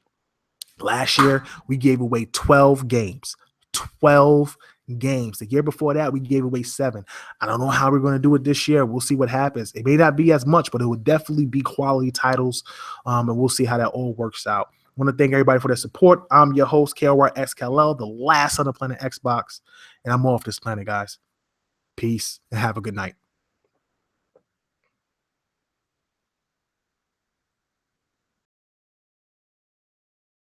Last year, we gave away 12 games. 12 games. The year before that, we gave away 7. I don't know how we're going to do it this year. We'll see what happens. It may not be as much, but it will definitely be quality titles, and we'll see how that all works out. I want to thank everybody for their support. I'm your host, Jaguar Kal-El, the last on the planet Xbox, and I'm off this planet, guys. Peace and have a good night.